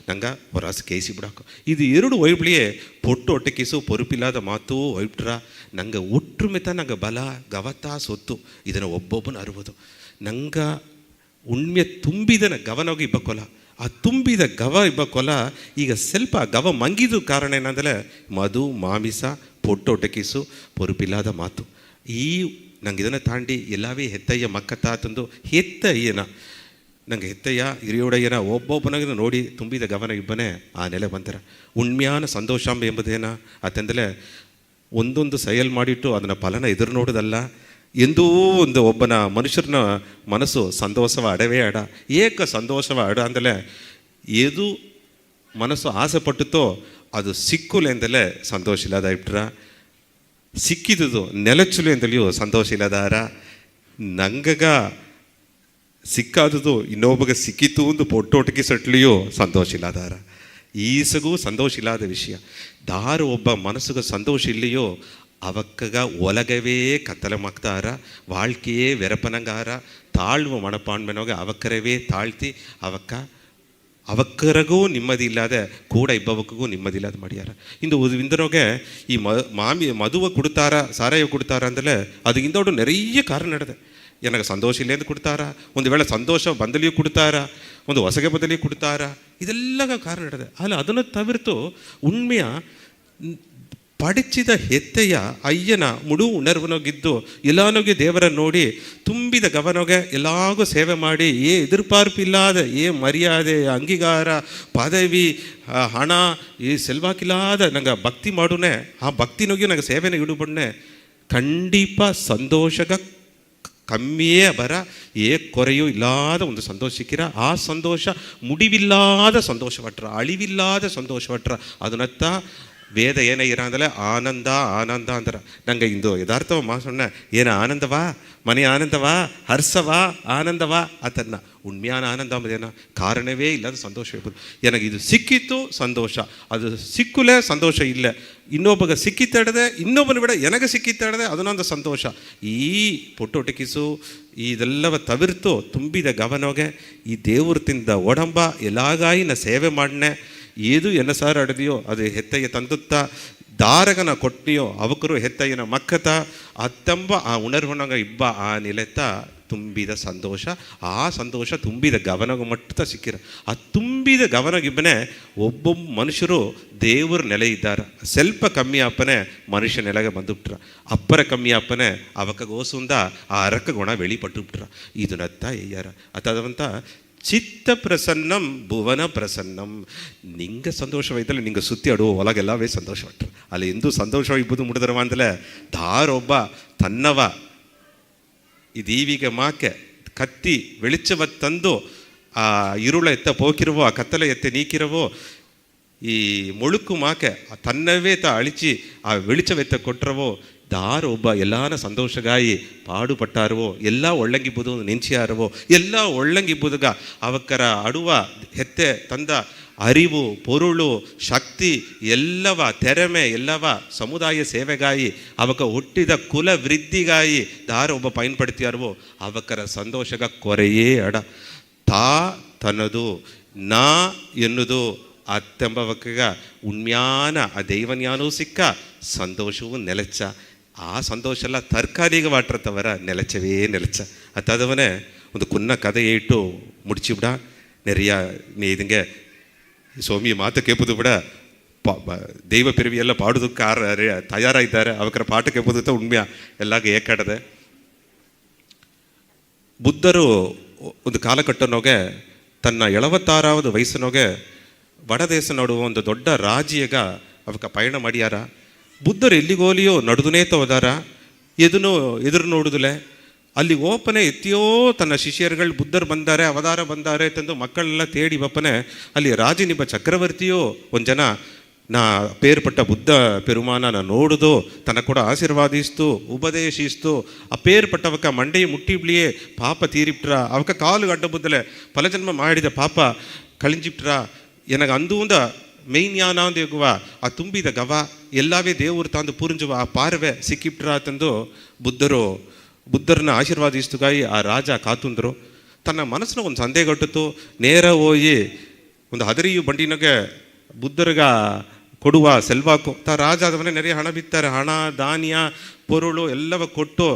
ನಂಗೆ ಹೊರಾಸು ಕೇಸಿ ಬಿಡಾಕು ಇದು 2 ವೈಬ್ಳಿಯೇ ಪೊಟ್ಟು ಒಟ್ಟಕಿಸು ಪೊರುಪಿಲ್ಲದ ಮಾತು ವೈಬ್ಟ್ರ ನಂಗೆ ಒಟ್ಟುಮೆತ ನಂಗೆ ಬಲ ಗವತ ಸೊತ್ತು ಇದನ್ನು ಒಬ್ಬೊಬ್ಬನು ಅರುವುದು ನಂಗೆ ಉಣ್ಮೆ ತುಂಬಿದನ ಗವನೋಗಿ ಇಬ್ಬ ಕೊಲ ಆ ತುಂಬಿದ ಗವ ಇಬ್ಬ ಕೊಲ ಈಗ ಸ್ವಲ್ಪ ಗವ ಮಂಗಿದು ಕಾರಣ ಏನಂದರೆ ಮಧು ಮಾಮಿಸ ಪೊಟ್ಟು ಒಟ್ಟಕಿಸು ಪೊರುಪಿಲ್ಲದ ಮಾತು ಈ ನಂಗೆ ಇದನ್ನು ತಾಂಡಿ ಎಲ್ಲವೇ ಹೆತ್ತಯ್ಯ ಮಕ್ಕತ್ತ ತಂದು ಹೆತ್ತಯ್ಯನ ನಂಗೆ ಹೆತ್ತಯ್ಯ ಹಿರಿಯೋಡಯ್ಯನ ಒಬ್ಬೊಬ್ಬನಾಗ ನೋಡಿ ತುಂಬಿದ ಗಮನ ಇಬ್ಬನೇ ಆ ನೆಲೆ ಬಂತರ ಉಣ್ಮ್ಯಾನ ಸಂತೋಷಾಂಬ ಎಂಬುದೇನ ಆತಂದಲೇ ಒಂದೊಂದು ಸಯಲ್ ಮಾಡಿಟ್ಟು ಅದನ್ನು ಫಲನ ಎದುರು ನೋಡೋದಲ್ಲ ಎಂದೂ ಒಂದು ಒಬ್ಬನ ಮನುಷ್ಯರನ ಮನಸ್ಸು ಸಂತೋಷವ ಅಡವೇ ಅಡ ಏಕ ಸಂತೋಷವ ಅಡ ಅಂದಲೇ ಏದು ಮನಸ್ಸು ಆಸೆ ಪಟ್ಟುತ್ತೋ ಅದು ಸಿಕ್ಕುಲೆ ಎಂದಲೇ ಸಂತೋಷ ಇಲ್ಲದ ಇಟ್ರ ಸಿಕ್ಕಿದುದು ನೆಲಚುಲು ಎಂದಲಿಯೂ ಸಂತೋಷ ಇಲ್ಲದಾರ ನಂಗಗ ಸಿಕ್ಕಾದುದು ಇನ್ನೊಬ್ಬಗೆ ಸಿಕ್ಕಿತು ಒಂದು ಪೊಟ್ಟೊಟ್ಟಿಗೆ ಸಟ್ಲಿಯೋ ಸಂತೋಷ ಇಲ್ಲದಾರ ಈಸಗೂ ಸಂತೋಷ ಇಲ್ಲದ ವಿಷಯ ದಾರು ಒಬ್ಬ ಮನಸ್ಸುಗ ಸಂತೋಷ ಇಲ್ಲಿಯೋ ಅವಕ್ಕಗ ಒಲಗವೇ ಕತ್ತಲೆ ಮಕ್ತಾರ வாழ்க்கையே வெறப்பனங்கார தாழ்வு மனப்பான்மைனோக ಅವಕ್ಕರವೇ ತಾಳ್ತಿ ಅವಕ್ಕರಗೂ ನಿಮ್ಮದಿ ಇಲ್ಲದ ಕೂಡ ಇಬ್ಬವಕ್ಕೂ ನಿಮ್ಮದಿ ಇಲ್ಲದ ಮಾಡ್ಯಾರ ಇಂದು ಇಂದರೋಗೆ ಈ ಮದುವ ಕೊಡ್ತಾರ ಸಾರಾಯ ಕೊಡ್ತಾರ ಅಂದಲೇ ಅದು ಇಂದೋಡು ನೆರೆಯ ಕಾರಣ ನಡೆದೆ எனக்கு சந்தோஷம் இல்லைன்னு கொடுத்தாரா ಒಂದು ವೇಳೆ ಸಂತೋಷ ಬಂದಲಿಯೂ ಕೊಡ್ತಾರಾ ಒಂದು ಹೊಸಗೆ ಬದಲಿಯೂ ಕೊಡ್ತಾರಾ ಇದೆಲ್ಲ ಕಾರಣ ನಡೆದೆ ಅಲ್ಲ ಅದನ್ನು ತವಿರ್ತು ಉಣ್ಮೆಯ ಪಡಿಚಿದ ಹೆತ್ತೆಯ ಅಯ್ಯನ ಮುಡು ಉಣರ್ವನೋಗಿದ್ದು ಎಲ್ಲಾನೋಗಿ ದೇವರ ನೋಡಿ ತುಂಬಿದ ಗವನೊಗೆ ಎಲ್ಲಾಗೂ ಸೇವೆ ಮಾಡಿ ಎದುರ್ಪಾರ್ಪಿಲ್ಲಾದ ಮರ್ಯಾದೆ ಅಂಗೀಕಾರ ಪದವಿ ಹಣ ಸೆಲ್ವಾಕಿಲ್ಲಾದ ನಂಗೆ ಭಕ್ತಿ ಮಾಡುನೆ ಆ ಭಕ್ತಿನೋಗಿ ನಂಗೆ ಸೇವೆನ ಇಡುಬಣ್ಣೆ ಖಂಡಿಪ ಸಂತೋಷಗ ಕಮ್ಮಿಯೇ ಬರ ಕೊರೆಯೂ ಇಲ್ಲದ ಒಂದು ಸಂತೋಷ ಸಿಕ್ಕಿರ ಆ ಸಂತೋಷ ಮುಡಿವಿಲ್ಲಾದ ಸಂತೋಷವಟ್ರ ಅಳಿವಿಲ್ಲಾದ ಸಂತೋಷವಟ್ರ ಅದನ್ನತ್ತ ವೇದ ಏನೇ ಇರ ಅಂದರೆ ಆನಂದ ಆನಂದ ಅಂತಾರೆ. ನಂಗೆ ಇಂದು ಯಥಾರ್ಥವ ಮಾಸೊಣ್ಣ ಏನು ಆನಂದವಾ ಮನೆ ಆನಂದವಾ ಹರ್ಷವಾ ಆನಂದವಾ ಆತನ್ನ ಉಣ್ಮ್ಯಾನ ಆನಂದ ಅಂಬದೇನ ಕಾರಣವೇ ಇಲ್ಲದ ಸಂತೋಷ ಇರ್ಬೋದು. ನನಗೆ ಇದು ಸಿಕ್ಕಿತ್ತು ಸಂತೋಷ, ಅದು ಸಿಕ್ಕುಲೇ ಸಂತೋಷ ಇಲ್ಲ. ಇನ್ನೊಬ್ಬಗೆ ಸಿಕ್ಕಿತ್ತಾಡದೆ ಇನ್ನೊಬ್ಬನ ಬಿಡ ನನಗೆ ಸಿಕ್ಕಿತ್ತಾಡದೆ ಅದನ್ನೊಂದು ಸಂತೋಷ. ಈ ಪೊಟ್ಟೊಟಕಿಸು ಇದೆಲ್ಲವ ತವಿರ್ತು ತುಂಬಿದ ಗವನೋಗೆ ಈ ದೇವ್ರ ತಿಂದ ಒಡಂಬ ಎಲ್ಲಾಗಾಯಿನ ಸೇವೆ ಮಾಡನೆ ಏದು ಎನ್ನ ಸಾರ ಅಡದಿಯೋ ಅದು ಹೆತ್ತಯ್ಯ ತಂದುತ್ತ ದಾರಗನ ಕೊಟ್ಟಿಯೋ ಅವಕರು ಹೆತ್ತಯ್ಯನ ಮಕ್ಕತ ಅತ್ತಂಬ ಆ ಉಣರ್ವನಗ ಇಬ್ಬ ಆ ನಿಲೆತ್ತ ತುಂಬಿದ ಸಂತೋಷ. ಆ ಸಂತೋಷ ತುಂಬಿದ ಗವನಗ ಮಟ್ಟ ಸಿಕ್ಕಿರ. ಆ ತುಂಬಿದ ಗವನಗಿಬ್ಬನೇ ಒಬ್ಬೊಬ್ಬ ಮನುಷ್ಯರು ದೇವ್ರ ನೆಲೆ ಇದ್ದಾರೆ. ಸ್ವಲ್ಪ ಕಮ್ಮಿ ಅಪ್ಪನೇ ಮನುಷ್ಯ ನೆಲೆಗೆ ಬಂದುಬಿಟ್ರ, ಅಪ್ಪರ ಕಮ್ಮಿ ಅಪ್ಪನೇ ಅವಕಗೋಸುಂದ ಆ ಅರಕ ಗುಣ வெளிப்பட்டுಬಿಟ್ರ. ಇದನ್ನತ್ತ ಎಯ್ಯಾರ ಅತದವಂತ ಚಿತ್ತ ಪ್ರಸನ್ನಂ ಭುವನ ಪ್ರಸನ್ನಂ. ನಿಂಗೆ ಸಂತೋಷವಾಯ್ತಲ್ಲ ನಿಂಗೆ ಸುತ್ತಿ ಆಡುವ ಒಳಗೆಲ್ಲವೇ ಸಂತೋಷವಟ್ರು. ಅಲ್ಲಿ ಎಂದೂ ಸಂತೋಷವಾಗಿಬ್ಬದು ಮುಡಿದರವ ಅಂದಲೆ ದಾರೊಬ್ಬ ತನ್ನವ ಈ ದೀವಿಗೆ ಮಾಕೆ ಕತ್ತಿ வெளிச்சವ ತಂದು ಆ ಇರುಳ ಎತ್ತ ಪೋಕಿರವೋ ಆ ಕತ್ತಲೆ ಎತ್ತೆ ನೀಕಿರವೋ ಈ ಮೊಳುಕು ಮಾಕೆ ತನ್ನವೇ ಅಳಿಚಿ ಆ வெளிச்சವೆತ್ತ ಕೊಟ್ಟರವೋ ದಾರ ಒಬ್ಬ ಎಲ್ಲಾನ ಸಂತೋಷಗಾಯಿ ಪಾಡುಪಟ್ಟಾರವೋ ಎಲ್ಲ ಒಳ್ಳಂಗಿಬ್ಬುದು ನೆಂಚಿಯಾರವೋ ಎಲ್ಲ ಒಳ್ಳಂಗಿಬ್ಬುದುಗ ಅವಕ್ಕರ ಅಡುವ ಹೆತ್ತೆ ತಂದ ಅರಿವು ಪೊರುಳು ಶಕ್ತಿ ಎಲ್ಲವ ತೆರೆಮೆ ಎಲ್ಲವ ಸಮುದಾಯ ಸೇವೆಗಾಯಿ ಅವಕ ಹುಟ್ಟಿದ ಕುಲ ವೃದ್ಧಿಗಾಯಿ ದಾರ ಒಬ್ಬ ಪಯನ್ಪಡ್ತಿಯಾರವೋ ಅವಕ್ಕರ ಸಂತೋಷಗ ಕೊರೆಯೇ ಅಡ. ತಾ ತನ್ನದು ನಾ ಎನ್ನುವುದು ಅತ್ತೆಂಬವಕ್ಕ ಉಣ್ಮ್ಯಾನ ಆ ದೈವನ್ಯಾನೂ ಸಿಕ್ಕ ಸಂತೋಷವೂ ನೆಲಚ್ಚ. ಆ ಸಂತೋಷ ಎಲ್ಲ ತರ್ಕಾರಿಗೆ ವಾಟ್ರತವರ ನೆಲಚವೇ ನೆಲಚ ಅತ್ತಾದವನೇ ಒಂದು ಕುನ್ನ ಕதை ಇಟ್ಟು ಮುಡಿಚಿಬಿಡ ನೆರೆಯ ನೀ ಇದಂಗೆ ಸ್ವಾಮಿ ಮಾತು ಕೇಪುದು ಬಿಡ ದೈವ ಪಿರಿವಿ ಎಲ್ಲ ಪಾಡುದಕ್ಕೆ ತಯಾರಾಗಿದ್ದಾರೆ ಅವಕರ ಪಾಠ ಕೇಪುದ ಉಣ್ಮ್ಯ ಎಲ್ಲಾಗ ಏಕಾಡದೆ. ಬುದ್ಧರು ಒಂದು ಕಾಲಘಟ್ಟನೋಗೆ ತನ್ನ 76வது ವಯಸ್ಸಿನೋಗೆ ವಡದೇಶ ನೋಡುವ ಒಂದು ದೊಡ್ಡ ರಾಜಿಯಾಗ ಅವಕ ಪಯಣ ಮಾಡ್ಯಾರ. ಬುದ್ಧರು ಎಲ್ಲಿಗೋಲಿಯೋ ನಡುದುನೇತ ಹೋದಾರ, ಎದುರು ನೋಡುದಿಲ್ಲ. ಅಲ್ಲಿ ಓಪನೆ ಎತ್ತಿಯೋ ತನ್ನ ಶಿಷ್ಯರುಗಳು ಬುದ್ಧರು ಬಂದಾರೆ ಅವತಾರ ಬಂದಾರೆ ತಂದು ಮಕ್ಕಳೆಲ್ಲ ತೇಡಿ ಬಪ್ಪನೆ ಅಲ್ಲಿ ರಾಜನಿಬ್ಬ ಚಕ್ರವರ್ತಿಯೋ ಒಂದು ಜನ ನಾ ಪೇರ್ಪಟ್ಟ ಬುದ್ಧ ಪೆರುಮಾನ ನೋಡುದು ತನ್ನ ಕೂಡ ಆಶೀರ್ವಾದಿಸ್ತು ಉಪದೇಶಿಸ್ತು ಆ ಪೇರ್ಪಟ್ಟವಕ್ಕ ಮಂಡೆಯ ಮುಟ್ಟಿಬ್ಲಿಯೇ ಪಾಪ ತೀರಿಬಿಟ್ರ ಅವಕ್ಕ ಕಾಲು ಅಡ್ಡ ಬುದ್ದಲೆ ಫಲಜನ್ಮ ಮಾಡಿದ ಪಾಪ ಕಳಿಂಜಿಬಿಟ್ರ ಎನಗೆ ಅಂದೂಂದ ಮೆಯ್ನ್ಯಾನ ಅಂದೇಗುವ ಆ ತುಂಬಿದ ಗವ ಎಲ್ಲವೇ ದೇವರು ತಂದು ಪೂರಿಂಜುವ ಆ ಪಾರ್ವೆ ಸಿಕ್ಕಿಬಿಟ್ರ ತಂದು ಬುದ್ಧರನ್ನ ಆಶೀರ್ವಾದಿಸ್ತುಗಾಯಿ ಆ ರಾಜ ಕಾತುಂದರು. ತನ್ನ ಮನಸ್ಸಿನ ಒಂದು ಸಂದೇಹ ಗಟ್ಟಿತ್ತು. ನೇರ ಹೋಗಿ ಒಂದು ಹದರಿಯು ಬಂಡಿನಾಗೆ ಬುದ್ಧರಿಗ ಕೊಡುವ ಸೆಲ್ವಾಕು ರಾಜ ಆದವನೇ ನೆರೆಯ ಹಣ ಬಿತ್ತಾರೆ. ಹಣ ಧಾನ್ಯ ಪೊರುಳು ಎಲ್ಲವ ಕೊಟ್ಟು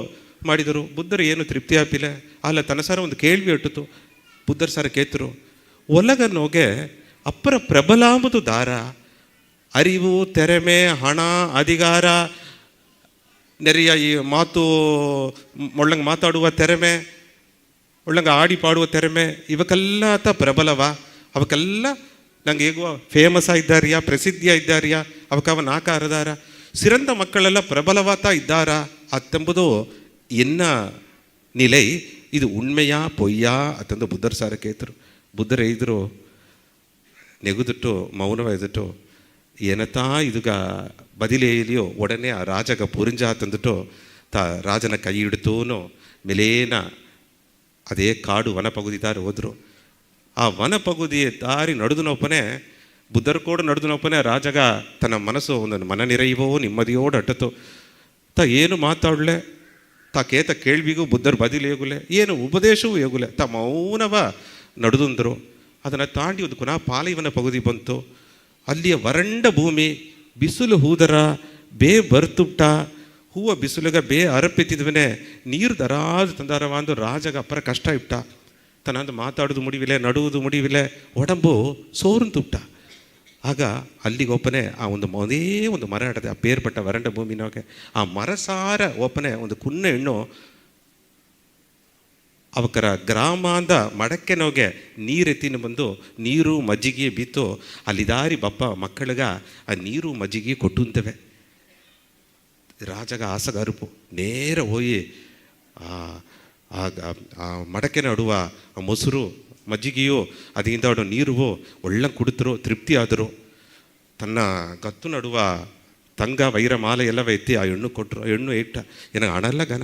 ಮಾಡಿದರು. ಬುದ್ಧರು ಏನು ತೃಪ್ತಿ ಆಪಿಲ್ಲ. ಅಲ್ಲ ತನ್ನ ಸಾರ ಒಂದು ಕೇಳ್ವಿ ಇಟ್ಟಿತು. ಬುದ್ಧರ ಸಾರ ಕೇತರು ಒಲಗನೋಗೆ ಅಪ್ಪರ ಪ್ರಬಲಾಂಬುದು ದಾರ ಅರಿವು ತೆರೆಮೆ ಹಣ ಅಧಿಕಾರ ನೆರೆಯ ಈ ಮಾತು ಒಳ್ಳಂಗೆ ಮಾತಾಡುವ ತೆರೆಮೆ ಒಳ್ಳಂಗೆ ಆಡಿ ಪಾಡುವ ತೆರೆಮೆ ಇವಕ್ಕೆಲ್ಲ ಪ್ರಬಲವ ಅವಕ್ಕೆಲ್ಲ ನಂಗೆ ಹೇಗುವ ಫೇಮಸ್ ಇದ್ದಾರಿಯಾ ಪ್ರಸಿದ್ಧಿಯ ಇದ್ದಾರಿಯಾ ಅವಕ್ಕವ ನಾಕಾರದಾರ ಸಿರಂದ ಮಕ್ಕಳೆಲ್ಲ ಪ್ರಬಲವಾತ ಇದ್ದಾರ ಅತ್ತೆಂಬುದು ಎನ್ನ ನಿಲೈ ಇದು ಉಣ್ಮೆಯಾ ಪೊಯ್ಯಾ ಅತ್ತಂದು ಬುದ್ಧರ ಸಾರ ಕೇತರು. ಬುದ್ಧರು ಇದ್ರು ನೆಗುದಿಟ್ಟು ಮೌನವಾಯ್ದಿಟ್ಟು ಏನತಾ ಇದುಗ ಬದಿಲೇಲಿಯೋ ಒಡನೆ ಆ ರಾಜಗ ಪುರಿಂಜ ತಂದುಟ್ಟು ರಾಜನ ಕೈ ಹಿಡಿತೂನು ಮೇಲೇನ ಅದೇ ಕಾಡು ವನ ಪಗುದಿದಾರು ಹೋದ್ರು. ಆ ವನ ಪಗುದಿ ದಾರಿ ನಡುದುನೊಪ್ಪನೆ ಬುದ್ಧರ ಕೂಡ ನಡುದುನೊಪ್ಪನೆ ರಾಜಗ ತನ್ನ ಮನಸ್ಸು ಒಂದು ಮನ ನಿರೈವೋ ನೆಮ್ಮದಿಯೋಡು ಅಟ್ಟತು. ಏನು ಮಾತಾಡ್ಲೆ ಕೇತ ಕೇಳ್ವಿಗೂ ಬುದ್ಧರು ಬದಿಲೇಗುಲೆ ಏನು ಉಪದೇಶವೂ ಹೇಗುಲೆ ಮೌನವ ನಡುದುಂದರು. ಅದನ್ನು ತಾಂಡಿ ಒಂದು ಕುನಾ ಪಾಲೈವನ ಪಗುದಿ ಬಂತು. ಅಲ್ಲಿಯ ವರಂಡ ಭೂಮಿ ಬಿಸಿಲು ಹೂದರ ಬೇ ಬರ್ತುಟ್ಟ ಹೂವ ಬಿಸಿಲುಗ ಬೇ ಅರಪ್ಪೆತ್ತಿದ್ವನೇ ನೀರು ದರಾದು ತಂದಾರವ ಅಂದು ರಾಜಗ ಅಪ್ಪರ ಕಷ್ಟ ಇಟ್ಟ. ತನ್ನಂದು ಮಾತಾಡೋದು ಮುಡಿವಿಲೆ ನಡುವುದು ಮುಡಿವಿಲೆ ಒಡಂಬು ಸೋರ್ನು ತುಟ್ಟ. ಆಗ ಅಲ್ಲಿಗೊಪ್ಪನೆ ಆ ಒಂದೇ ಒಂದು ಮರ ಇಡದೆ ಆ ಪೇರ್ಪಟ್ಟ ವರಂಡ ಭೂಮಿನೋಗೆ ಆ ಮರ ಸಾರ ಒಪ್ಪನೆ ಒಂದು ಕುನ್ನ ಹೆಣ್ಣು ಅವಕರ ಗ್ರಾಮಾಂದ ಮಡಕ್ಕೆನೋಗೆ ನೀರೆತ್ತಿನ ಬಂದು ನೀರು ಮಜ್ಜಿಗೆ ಬಿತ್ತು ಅಲ್ಲಿ ದಾರಿ ಬಪ್ಪ ಮಕ್ಕಳಿಗ ಆ ನೀರು ಮಜ್ಜಿಗೆ ಕೊಟ್ಟುಂತವೆ. ರಾಜಗ ಆಸಗ ಅರುಪು ನೇರ ಹೋಯಿ ಆ ಮಡಕೆ ನಡುವ ಆ ಮೊಸರು ಮಜ್ಜಿಗೆಯೋ ಅದರಿಂದ ಅವಡು ನೀರು ಒಳ್ಳೆ ಕುಡಿತರು ತೃಪ್ತಿ ಆದರು. ತನ್ನ ಗತ್ತು ನಡುವ ತಂಗ ವೈರ ಮಾಲೆ ಎಲ್ಲವ ಎತ್ತಿ ಆ ಹೆಣ್ಣು ಕೊಟ್ಟರು. ಆ ಹೆಣ್ಣು ಇಟ್ಟ ಏನಾಗ ಹಣಲ್ಲ ಗನ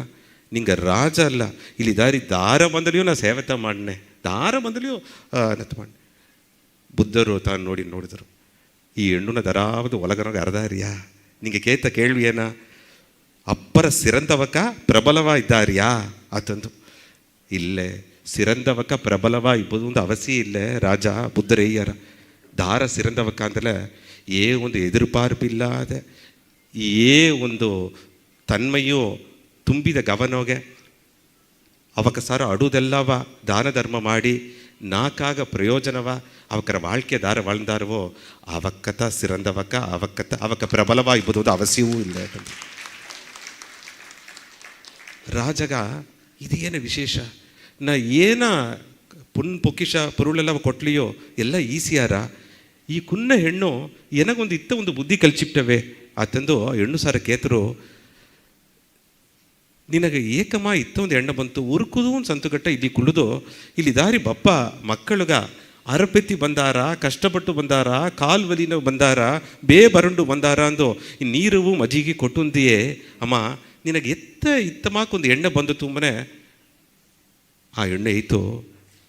ನಿಂಗೆ ರಾಜ ಅಲ್ಲ ಇಲ್ಲಿ ದಾರ ಬಂದಲಿಯೂ ನಾ ಸೇವತ ಮಾಡನೆ ದಾರ ಬಂದಲಿಯೂ ನತ್ ಮಾಡಿ. ಬುದ್ಧರು ತಾನು ನೋಡಿದರು ಈ ಹೆಣ್ಣುನ ದರಾವದು ಒಲಗನೋಗ ಅರ್ದಾರಿಯಾ ನಿಂಗೆ ಕೇಳ್ವಿಯೇನ ಅಪ್ಪರ ಸಿರಂದವಕ ಪ್ರಬಲವ ಇದ್ದಾರಿಯಾ ಆತಂದು ಇಲ್ಲೇ ಸಿರಂದವಕ ಪ್ರಬಲವ ಇಬ್ಬದು ಒಂದು ಅವಶ್ಯ ಇಲ್ಲೇ ರಾಜ ಬುದ್ಧರೇಯ್ಯರ ದಾರ ಸಿರಂದವಕ ಅಂತಲೇ ಒಂದು ಎದುರುಪಾರ್ಪಿಲ್ಲದೆ ಒಂದು ತನ್ಮೆಯೋ ತುಂಬಿದ ಗವನೋಗೆ ಅವಕ ಸಾರ ಅಡುದೆಲ್ಲವ ದಾನ ಧರ್ಮ ಮಾಡಿ ನಾಕಾಗ ಪ್ರಯೋಜನವ ಅವಕರ வாழ்க்கை ದಾರ வாழ்ந்தாರವೋ ಅವಕ್ಕತ ಸಿರಂದವಕ ಅವಕ ಪ್ರಬಲವ ಇಬ್ಬದು ಒಂದು ಅವಶ್ಯವೂ ಇಲ್ಲ. ರಾಜಗ ಇದೇನು ವಿಶೇಷ ನಾ ಏನ ಪೊಕ್ಕಿಷ ಪೊರುಳೆಲ್ಲ ಕೊಟ್ಲಿಯೋ ಎಲ್ಲ ಈಸಿಯಾರ ಈ ಕುನ್ನ ಹೆಣ್ಣು ಏನಗೊಂದು ಒಂದು ಬುದ್ಧಿ ಕಲ್ಚಿಟ್ಟವೆ ಆತಂದು ಹೆಣ್ಣು ಸಾರ ಕೇತರು ನಿನಗೆ ಏಕಮ ಒಂದು ಎಣ್ಣ ಬಂತು ಉರುಕುದು ಒಂದು ಸಂತುಗಟ್ಟ ಇಲ್ಲಿ ಕುಳಿದು ಇಲ್ಲಿ ದಾರಿ ಬಪ್ಪ ಮಕ್ಕಳುಗ ಅರಪೆತ್ತಿ ಬಂದಾರ ಕಷ್ಟಪಟ್ಟು ಬಂದಾರ ಕಾಲ್ವಲಿನ ಬಂದಾರ ಬರಂಡು ಬಂದಾರ ಅಂದು ಈ ನೀರು ಮಜ್ಜಿಗೆ ಕೊಟ್ಟುಂದಿಯೇ ಅಮ್ಮ ನಿನಗೆ ಇತ್ತಮಾಕೊಂದು ಎಣ್ಣೆ ಬಂದು ತುಂಬನೆ ಆ ಎಣ್ಣೆ ಇತ್ತು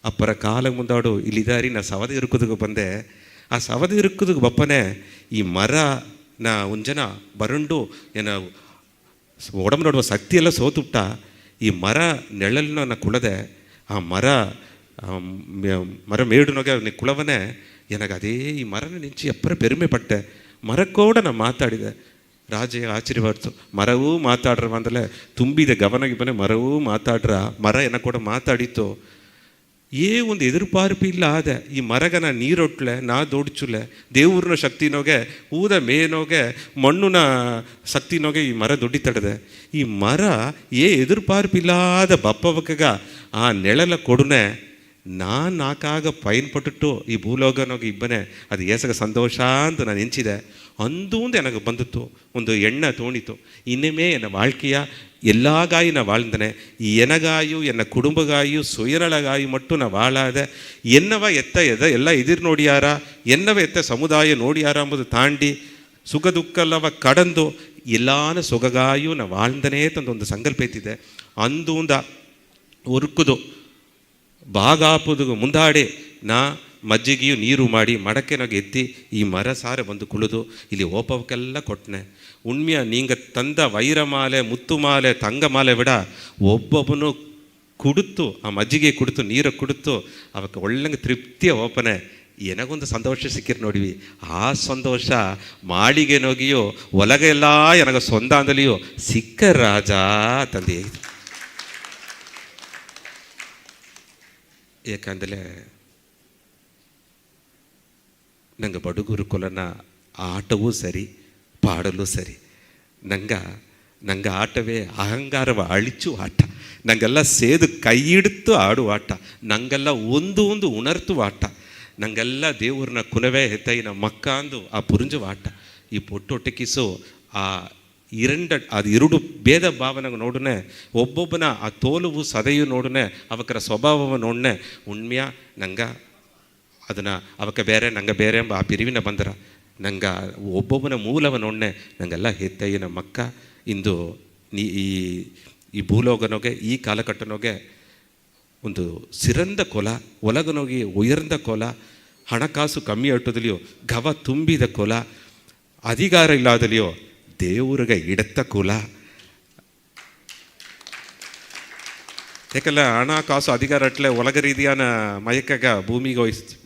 ಅಪ್ಪರ ಕಾಲ ಮುಂದಾಡು ಇಲ್ಲಿದಾರಿ ನಾ ಸವದಿ ಇರುಕುದಿಗೆ ಬಂದೆ ಆ ಸವದಿ ಇರುಕುದಿಗೆ ಬಪ್ಪನೆ ಈ ಮರ ನಾ ಒಂಜನ ಬರಂಡು ಏನ ಒಡಂಬ ನೋಡುವ ಶಕ್ತಿ ಎಲ್ಲ ಸೋತುಟ್ಟ ಈ ಮರ ನೆಳಲಿನ ನಾ ಕುಳದೆ ಆ ಮರ ಮೇಡುನೋಗೆ ಕುಳವನೇ ಎನಗೆ ಅದೇ ಈ ಮರನ ನಿಂಚಿ ಅಪ್ಪರ ಪೆರುಮೆ ಪಟ್ಟೆ ಮರಕ್ಕೋಡ ನಾ ಮಾತಾಡಿದೆ. ರಾಜ ಆಶ್ಚರ್ಯವಾಡ್ತು ಮರವೂ ಮಾತಾಡ್ರ ಅಂದಲೇ ತುಂಬಿದೆ ಗಮನಗಿಬ್ಬನೇ ಮರವೂ ಮಾತಾಡ್ರ ಮರ ಎನ ಕೂಡ ಮಾತಾಡಿತ್ತು ಒಂದು ಎದುರುಪಾರ್ಪಿ ಇಲ್ಲ ಆದೆ ಈ ಮರಗನ ನೀರೊಟ್ಲೆ ನಾ ದೊಡ್ಚುಲೆ ದೇವ್ರನ ಶಕ್ತಿನೋಗೆ ಊದ ಮೇನೋಗೆ ಮಣ್ಣುನ ಶಕ್ತಿನೋಗೆ ಈ ಮರ ದೊಡ್ಡಿ ತಡದೆ ಈ ಮರ ಎದುರುಪಾರ್ಪಿಲ್ಲಾದ ಬಪ್ಪವಕ್ಕಗ ಆ ನೆಳಲ ಕೊಡುನೆ ನಾನು ನಾಕಾಗ ಪೈನ್ ಪಟ್ಟು ಈ ಭೂಲೋಕನೋಗಿ ಇಬ್ಬನೇ ಅದು ಏಸಗ ಸಂತೋಷ ಅಂತ ನಾನು ನೆಂಚಿದೆ ಅಂದೂಂದು ಎನಗೆ ಬಂದಿತ್ತು ಒಂದು ಎಣ್ಣೆ ತೋಣಿತು ಇನ್ನಮೇ ಎನ್ನ வாழ்க்கைಯ எல்லாகாயும் நான் வாழ்ந்தனேன் எனகாயும் என்ன குடும்பகாயும் சுயநலகாயும் மட்டும் நான் வாழாத என்னவ ಎಲ್ಲ ಎದಿರು ನೋಡಿಯಾರ என்னವ ಸಮುದಾಯ ನೋಡಿಯಾರ ಎಂಬುದು ತಾಂಡಿ ಸುಖ ದುಃಖಲ್ಲವ ಕಡಂದು ಎಲ್ಲಾನ ಸೊಗಗಾಯು ನಾ வாழ்ந்தನೇ ತಂದೊಂದು ಸಂಕಲ್ಪ ಎತ್ತಿದೆ ಅಂದೂಂದ ಉರುಕುದು ಬಾಗಾಪುದು ಮುಂದಾಡೆ ನಾ ಮಜ್ಜಿಗೆಯು ನೀರು ಮಾಡಿ ಮಡಕೆನಾಗ ಎತ್ತಿ ಈ ಮರ ಸಾರ ಬಂದು ಕುಳಿದು ಇಲ್ಲಿ ಓಪವಕ್ಕೆಲ್ಲ ಕೊಟ್ಟನೆ ಉಣ್ಮೆಯ ನೀಂಗ ತಂದ ವೈರಮಾಲೆ ಮುತ್ತುಮಾಲೆ ತಂಗಮಾಲೆ ಬಿಡ ಒಬ್ಬೊಬ್ಬನು ಕುಡಿತು ಆ ಮಜ್ಜಿಗೆ ಕುಡಿತು ನೀರು ಕುಡಿತು ಅವಕ್ಕೆ ಒಳ್ಳೆಂಗೆ ತೃಪ್ತಿಯ ಓಪನೆ ಎನಗೊಂದು ಸಂತೋಷ ಸಿಕ್ಕಿರ್ ನೋಡಿವಿ ಆ ಸಂತೋಷ ಮಾಳಿಗೆ ನೋಗಿಯೋ ಒಲಗೆಲ್ಲ ಎನಗ ಸೊಂದ ಅಂದಲಿಯೋ ಸಿಕ್ಕ ರಾಜ ತಂದೆ. ಏಕೆಂದರೆ ನಂಗೆ ಬಡುಗುರು ಕೊಲನ ಆಟವೂ ಸರಿ ಪಾಡಲು ಸರಿ ನಂಗೆ ಆಟವೇ ಅಹಂಗಾರವ ಅಳಿಚು ಆಟ ನಂಗೆಲ್ಲ ಸೇದು ಕೈ ಹಿಡಿತು ಆಡುವ ಆಟ ನಂಗೆಲ್ಲ ಒಂದು ಉಣರ್ತು ಆಟ ನಂಗೆಲ್ಲ ದೇವ್ರನ್ನ ಕುನವೇ ಹೆತ್ತೈನ ಮಕ್ಕ ಅಂದು ಆ ಪುರುಂಜುವ ಆಟ ಈ ಪೊಟ್ಟೊಟ್ಟೆಕಿಸು ಆ ಎರಡು ಭೇದ ಭಾವನೆಗೆ ನೋಡನೆ ಒಬ್ಬೊಬ್ಬನ ಆ ತೋಲುವು ಸದೆಯು ನೋಡನೆ ಅವಕರ ಸ್ವಭಾವವ ನೋಡನೆ ಉಣ್ಮೆಯ ನಂಗೆ ಅದನ್ನು ಅವಕ್ಕೆ ಬೇರೆ ನಂಗೆ ಬೇರೆ ಎಂಬ ಆ ಪಿರಿವಿನ ಬಂದರ ನಂಗೆ ಒಬ್ಬೊಬ್ಬನ ಮೂಲವ ನೋಡನೆ ನಂಗೆಲ್ಲ ಹೆತ್ತಯ್ಯನ ಮಕ್ಕ ಇಂದು ಈ ಭೂಲೋಕನೋಗೆ ಈ ಕಾಲಘಟ್ಟನೋಗೆ ಒಂದು ಸಿರಂದ ಕೊಲ ಒಲಗನೋಗಿ ಉಯರ್ந்த ಕೊಲ ಹಣಕಾಸು ಕಮ್ಮಿ ಅಟ್ಟೋದಲಿಯೋ ಗವ ತುಂಬಿದ ಕೊಲ ಅಧಿಕಾರ ಇಲ್ಲದಲಿಯೋ ದೇವ್ರಿಗೆ ಇಡತ್ತ ಕುಲ ಯಾಕಲ್ಲ ಹಣಕಾಸು ಅಧಿಕಾರ ಅಟ್ಲೆ ಒಲಗ ರೀತಿಯಾನ ಮಯಕಾಗ ಭೂಮಿಗೆ ವಹಿಸ್ತಿ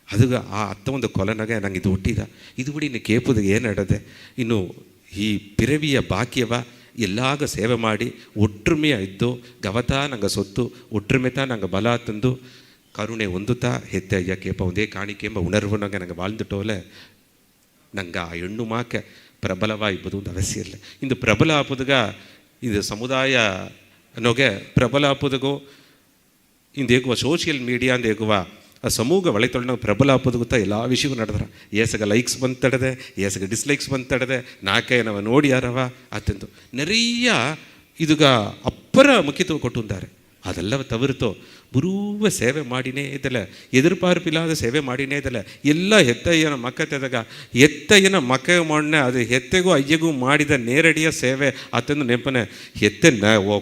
ಅದುಗ ಆ ಒಂದು ಕೊಲನಾಗ ನಂಗೆ ಇದು ಹುಟ್ಟಿದ ಇದು ಬಿಡಿ ಇನ್ನು ಕೇಪುದ ಏನು ನಡದೆ ಇನ್ನು ಈ ಪಿರವಿಯ ಬಾಕ್ಯವ ಎಲ್ಲಾಗ ಸೇವೆ ಮಾಡಿ ಒಟ್ಟುಮೆಯ ಇದ್ದು ಗವತಾ ನಂಗೆ ಸೊತ್ತು ಒಟ್ಟುಮೆತಾ ನಂಗೆ ಬಲ ತಂದು ಕರುಣೆ ಹೊಂದುತ್ತಾ ಹೆತ್ತೆ ಅಯ್ಯ ಕೇಪ ಒಂದೇ ಕಾಣಿಕೆ ಎಂಬ ಉಣರ್ವನಾಗ ನಂಗೆ வாழ்ந்துட்டோல ನಂಗೆ ಆ ಹೆಣ್ಣು ಮಾಕೆ ಪ್ರಬಲವಾಯಿಬೋದು ಒಂದು ಅವಶ್ಯ ಇಲ್ಲ. ಇಂದು ಪ್ರಬಲ ಆಪುದಗ ಇದು ಸಮುದಾಯ ನೊಗೆ ಪ್ರಬಲ ಆಪುದಗೋ ಇಂದೇಗುವ ಸೋಷಿಯಲ್ ಮೀಡಿಯಾ ಅಂದೇಗುವ ಆ ಸಮೂಹ ವಲಯತೊಳಗೆ ಪ್ರಬಲ ಆಪೋದು ಎಲ್ಲ ವಿಷಯವೂ ನಡೆದ್ರ. ಏಸಗ ಲೈಕ್ಸ್ ಬಂದು ತಡೆದೆ, ಏಸಗ ಡಿಸ್ಲೈಕ್ಸ್ ಬಂದು ತಡೆದೆ, ನಾಲ್ಕೈನವ ನೋಡಿ ಯಾರವ ಅತ್ಯಂತ ನೆರೆಯ ಇದುಗ ಅಪ್ಪರ ಮುಖ್ಯತ್ವ ಕೊಟ್ಟಿದ್ದಾರೆ. ಅದೆಲ್ಲವ ತವರುತ್ತೋ ಬುರುವ ಸೇವೆ ಮಾಡಿನೇ ಇದ್ದಲ್ಲ, ಎದುರುಪಾರ್ಪಿಲ್ಲಾದ ಸೇವೆ ಮಾಡಿನೇ ಇದ್ದಲ್ಲ. ಎಲ್ಲ ಹೆತ್ತಯ್ಯನ ಮಕ್ಕತೆದಾಗ ಹೆತ್ತಯ್ಯನ ಮಕ್ಕ ಮಾಡನೆ ಅದು ಹೆತ್ತೆಗೂ ಅಯ್ಯಗೂ ಮಾಡಿದ ನೇರಡಿಯ ಸೇವೆ ಅತ್ತಂದು ನೆನಪನೆ ಹೆತ್ತೆ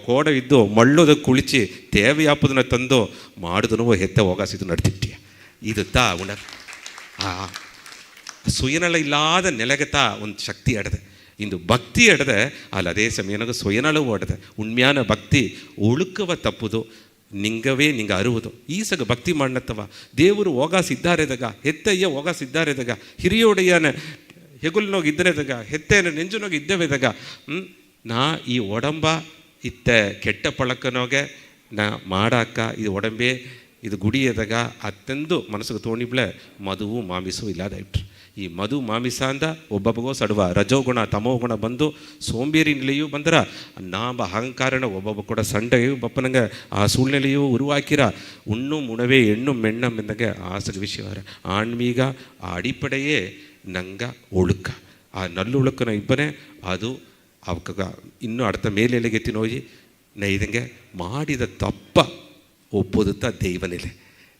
ಕೋಡ ಇದ್ದು ಮಳ್ಳೋದ ಕುಳಿಚಿ ತೇವೆಯಾಪದನ್ನ ತಂದು ಮಾಡಿದನು ಹೆತ್ತೆ ಹೋಗಾಸಿದ್ದು ನಡ್ತಿಟ್ಟಿಯ ಇದು ತಾ ಉಣ ಆ ಸುಯನಳ ಇಲ್ಲಾದ ನೆಲೆಗತಾ ಒಂದು ಶಕ್ತಿ ಅಡದೆ. ಇಂದು ಭಕ್ತಿ ಎಡದೆ ಅಲ್ಲಿ ಅದೇ ಸಮಯನಾಗ ಸುಯನಳವು ಅಡದೆ. ಉಣ್ಮ್ಯಾನ ಭಕ್ತಿ ಒಳುಕವ ತಪ್ಪುದು ನಿಂಗವೇ ನಿಂಗೆ ಅರುವುದು. ಈಸಗ ಭಕ್ತಿ ಮಾಡನತ್ತವ ದೇವರು ಹೋಗಾಸಿದ್ದಾರೆದಾಗ, ಹೆತ್ತಯ್ಯ ಹೋಗಾಸಿದ್ದಾರೆದಾಗ, ಹಿರಿಯೋಡೆಯನ ಹೆಗುಲ್ನೋಗಿ ಇದ್ದರೆದಾಗ, ಹೆತ್ತೆಯನ ನೆಂಜುನೋಗಿ ಇದ್ದವೆದಾಗ ನಾ ಈ ಒಡಂಬ ಇತ್ತ ಕೆಟ್ಟ ಪಳಕನೋಗೆ ನಾ ಮಾಡಾಕ ಇದು ಒಡಂಬೆ ಇದು ಗುಡಿಯದಾಗ ಅತ್ತೆಂದು ಮನಸ್ಸಿಗೆ ತೋಣಿಬ್ಳೆ ಮದುವು ಮಾಮಿಸು ಇಲ್ಲದ ಇಟ್ರು. ಈ ಮಧು ಮಾಮಿಸ ಅಂದ ಒಬ್ಬೊಬ್ಬಗೋ ಸಡುವ ರಜೋಗುಣ ತಮೋಗುಣ ಬಂದು ಸೋಂಬೇರಿ ನಿಲೆಯೂ ಬಂದರ ನಾಂಬ ಅಹಂಕಾರನ ಒಬ್ಬೊಬ್ಬ ಕೂಡ ಸಂಡೆಯೂ ಬಪ್ಪನಂಗೆ ಆ ಸುಳ್ಳೆಲೆಯೂ ಉರುವಾಕಿರ ಉಣ್ಣು ಮುಣವೇ ಹೆಣ್ಣು ಮೆಣ್ಣ ಎಂದಂಗೆ ಆಸಗ ವಿಷಯವರ ಆಣ್ಮೀಗ ಆ ಅಡಿಪಡೆಯೇ ನಂಗ ಒಳುಕ ಆ ನಲ್ಲುಳುಕನ ಇಬ್ಬನೇ ಅದು ಅವಕ್ಕ ಇನ್ನೂ ಅಡ್ತ ಮೇಲೆಲೆಗೆತ್ತಿ ನೋಯಿ ನೈದಂಗೆ ಮಾಡಿದ ತಪ್ಪ ಒಪ್ಪುದುತ್ತ ದೈವನೆಲೆ.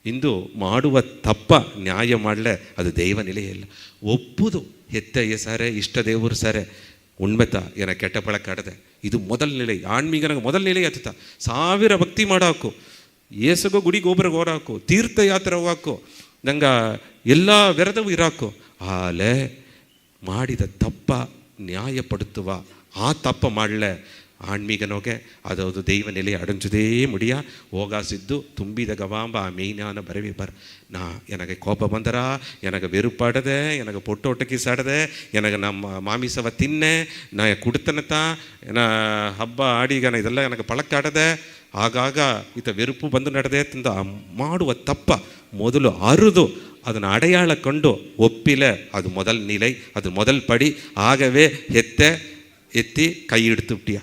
ಇಂದು ಮಾಡುವ ತಪ್ಪ ನ್ಯಾಯ ಮಾಡಲೆ ಅದು ದೈವ ನಿಲೆಯಿಲ್ಲ. ಒಪ್ಪುದು ಹೆತ್ತಯ್ಯ ಸಾರೆ ಇಷ್ಟ ದೇವರು ಸಾರೆ ಉಣ್ಮೆತ ಏನ ಕೆಟ್ಟ ಪಳಕಾಡದೆ ಇದು ಮೊದಲ ನಿಲೆ. ಆಣ್ಮೀಗನಾಗ ಮೊದಲ ನಿಲೆ ಹತ್ತುತ್ತ ಸಾವಿರ ಭಕ್ತಿ ಮಾಡಾಕು, ಏಸಗೋ ಗುಡಿ ಗೋಬರ ಹೋರಾಕು, ತೀರ್ಥಯಾತ್ರೆ ಹೋಗಾಕು, ನಂಗೆ ಎಲ್ಲ ವ್ಯರದವು ಇರಾಕು. ಆಲೆ ಮಾಡಿದ ತಪ್ಪ ನ್ಯಾಯ ಪಡುತ್ತುವ ಆ ತಪ್ಪ ಮಾಡಲೆ ಆಣ್ಮೀಗನೋಗೆ ಅದದು ದೈವ ನೆಲೆ ಅಡಂಚುದೇ ಮುಡಿಯ ಹೋಗಾಸಿದ್ದು ತುಂಬಿದ ಗವಾಂಬ ಆ ಮೇಯ್ನಾನ ಬರವೇ ಬರ. ನಾ ಎನಗೆ ಕೋಪ ಬಂದರ, ಎನಗೆ வெறுப்பாடದೆ, ಎನಗೆ பொட்டோட்டக்கி சாடದೆ, ಎನಗೆ ನಮ್ಮ ಮಾಮಿಸವ ತಿನ್ನೆ ನಾ ಕುಡ್ತನತ ಏನ ಹಬ್ಬ ಆಡಿಗನ ಇದೆಲ್ಲ ಎನಗೆ ಪಳಕ್ಕಾಡದೆ ಆಗಾಗ ಈತ வெறுப்பு ಬಂದು ನಡೆದೆ ತಂದ ಮಾಡುವ ತಪ್ಪ ಮೊದಲು ಅರುದು ಅದನ್ನು ಅಡೆಯಾಳ ಕಂಡು ಒಪ್ಪಿಲೆ ಅದು ಮೊದಲ್ ನಿಲೈ, ಅದು ಮೊದಲ್ ಪಡಿ. ಆಗವೇ ಎತ್ತಿ ಕೈ ಹಿಡ್ತುಬಿಟ್ಟಿಯ.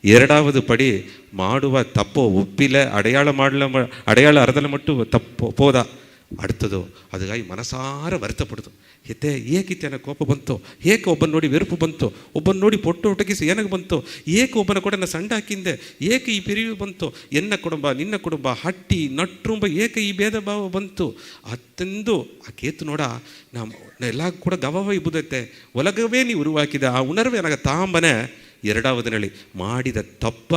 ಎರಡಾவது ಪಡಿ ಮಾಡುವ ತಪ್ಪು ಒಪ್ಪಿಲೆ ಅಡೆಯಾಳ ಅರ್ಧಲ ಮಟ್ಟು ತಪ್ಪು ಪೋದ அடுத்ததோ அதுಗಾಗಿ ಮನಸಾರ ವರ್ತಪಡುದು. ಎತ್ತೆ ಏಕಿತ್ತೇನ ಕೋಪ ಬಂತು, ಏಕೆ ಒಬ್ಬನ ನೋಡಿ ವೆರುಪು ಬಂತು, ಒಬ್ಬನ ನೋಡಿ ಪೊಟ್ಟು ಒಟಗಿಸಿ ಏನಾಗ ಬಂತು, ಏಕೆ ಒಬ್ಬನ ಕೂಡ ನಾ ಸಂಡ ಹಾಕಿಂದೆ, ಏಕೆ ಈ ಪಿರಿವು ಬಂತು, ಎನ್ನ ಕುಟುಂಬ ನಿನ್ನ ಕುಟುಂಬ ಹಟ್ಟಿ ನಟ್ರುಂಬ ಏಕೆ ಈ ಭೇದ ಭಾವ ಬಂತು ಅತ್ತೆಂದು ಆ ಕೇತು ನೋಡ ನಾ ಎಲ್ಲ ಕೂಡ ಗವವ ಇಬ್ಬುದತ್ತೆ ಒಲಗವೇ ನೀವು ಉರುವಾಕಿದ ಆ ಉಣರ್ವೆ ನನಗೆ ತಾಂಬನೆ. ಎರಡಾவது நிலை ಮಾಡಿದ ತಪ್ಪ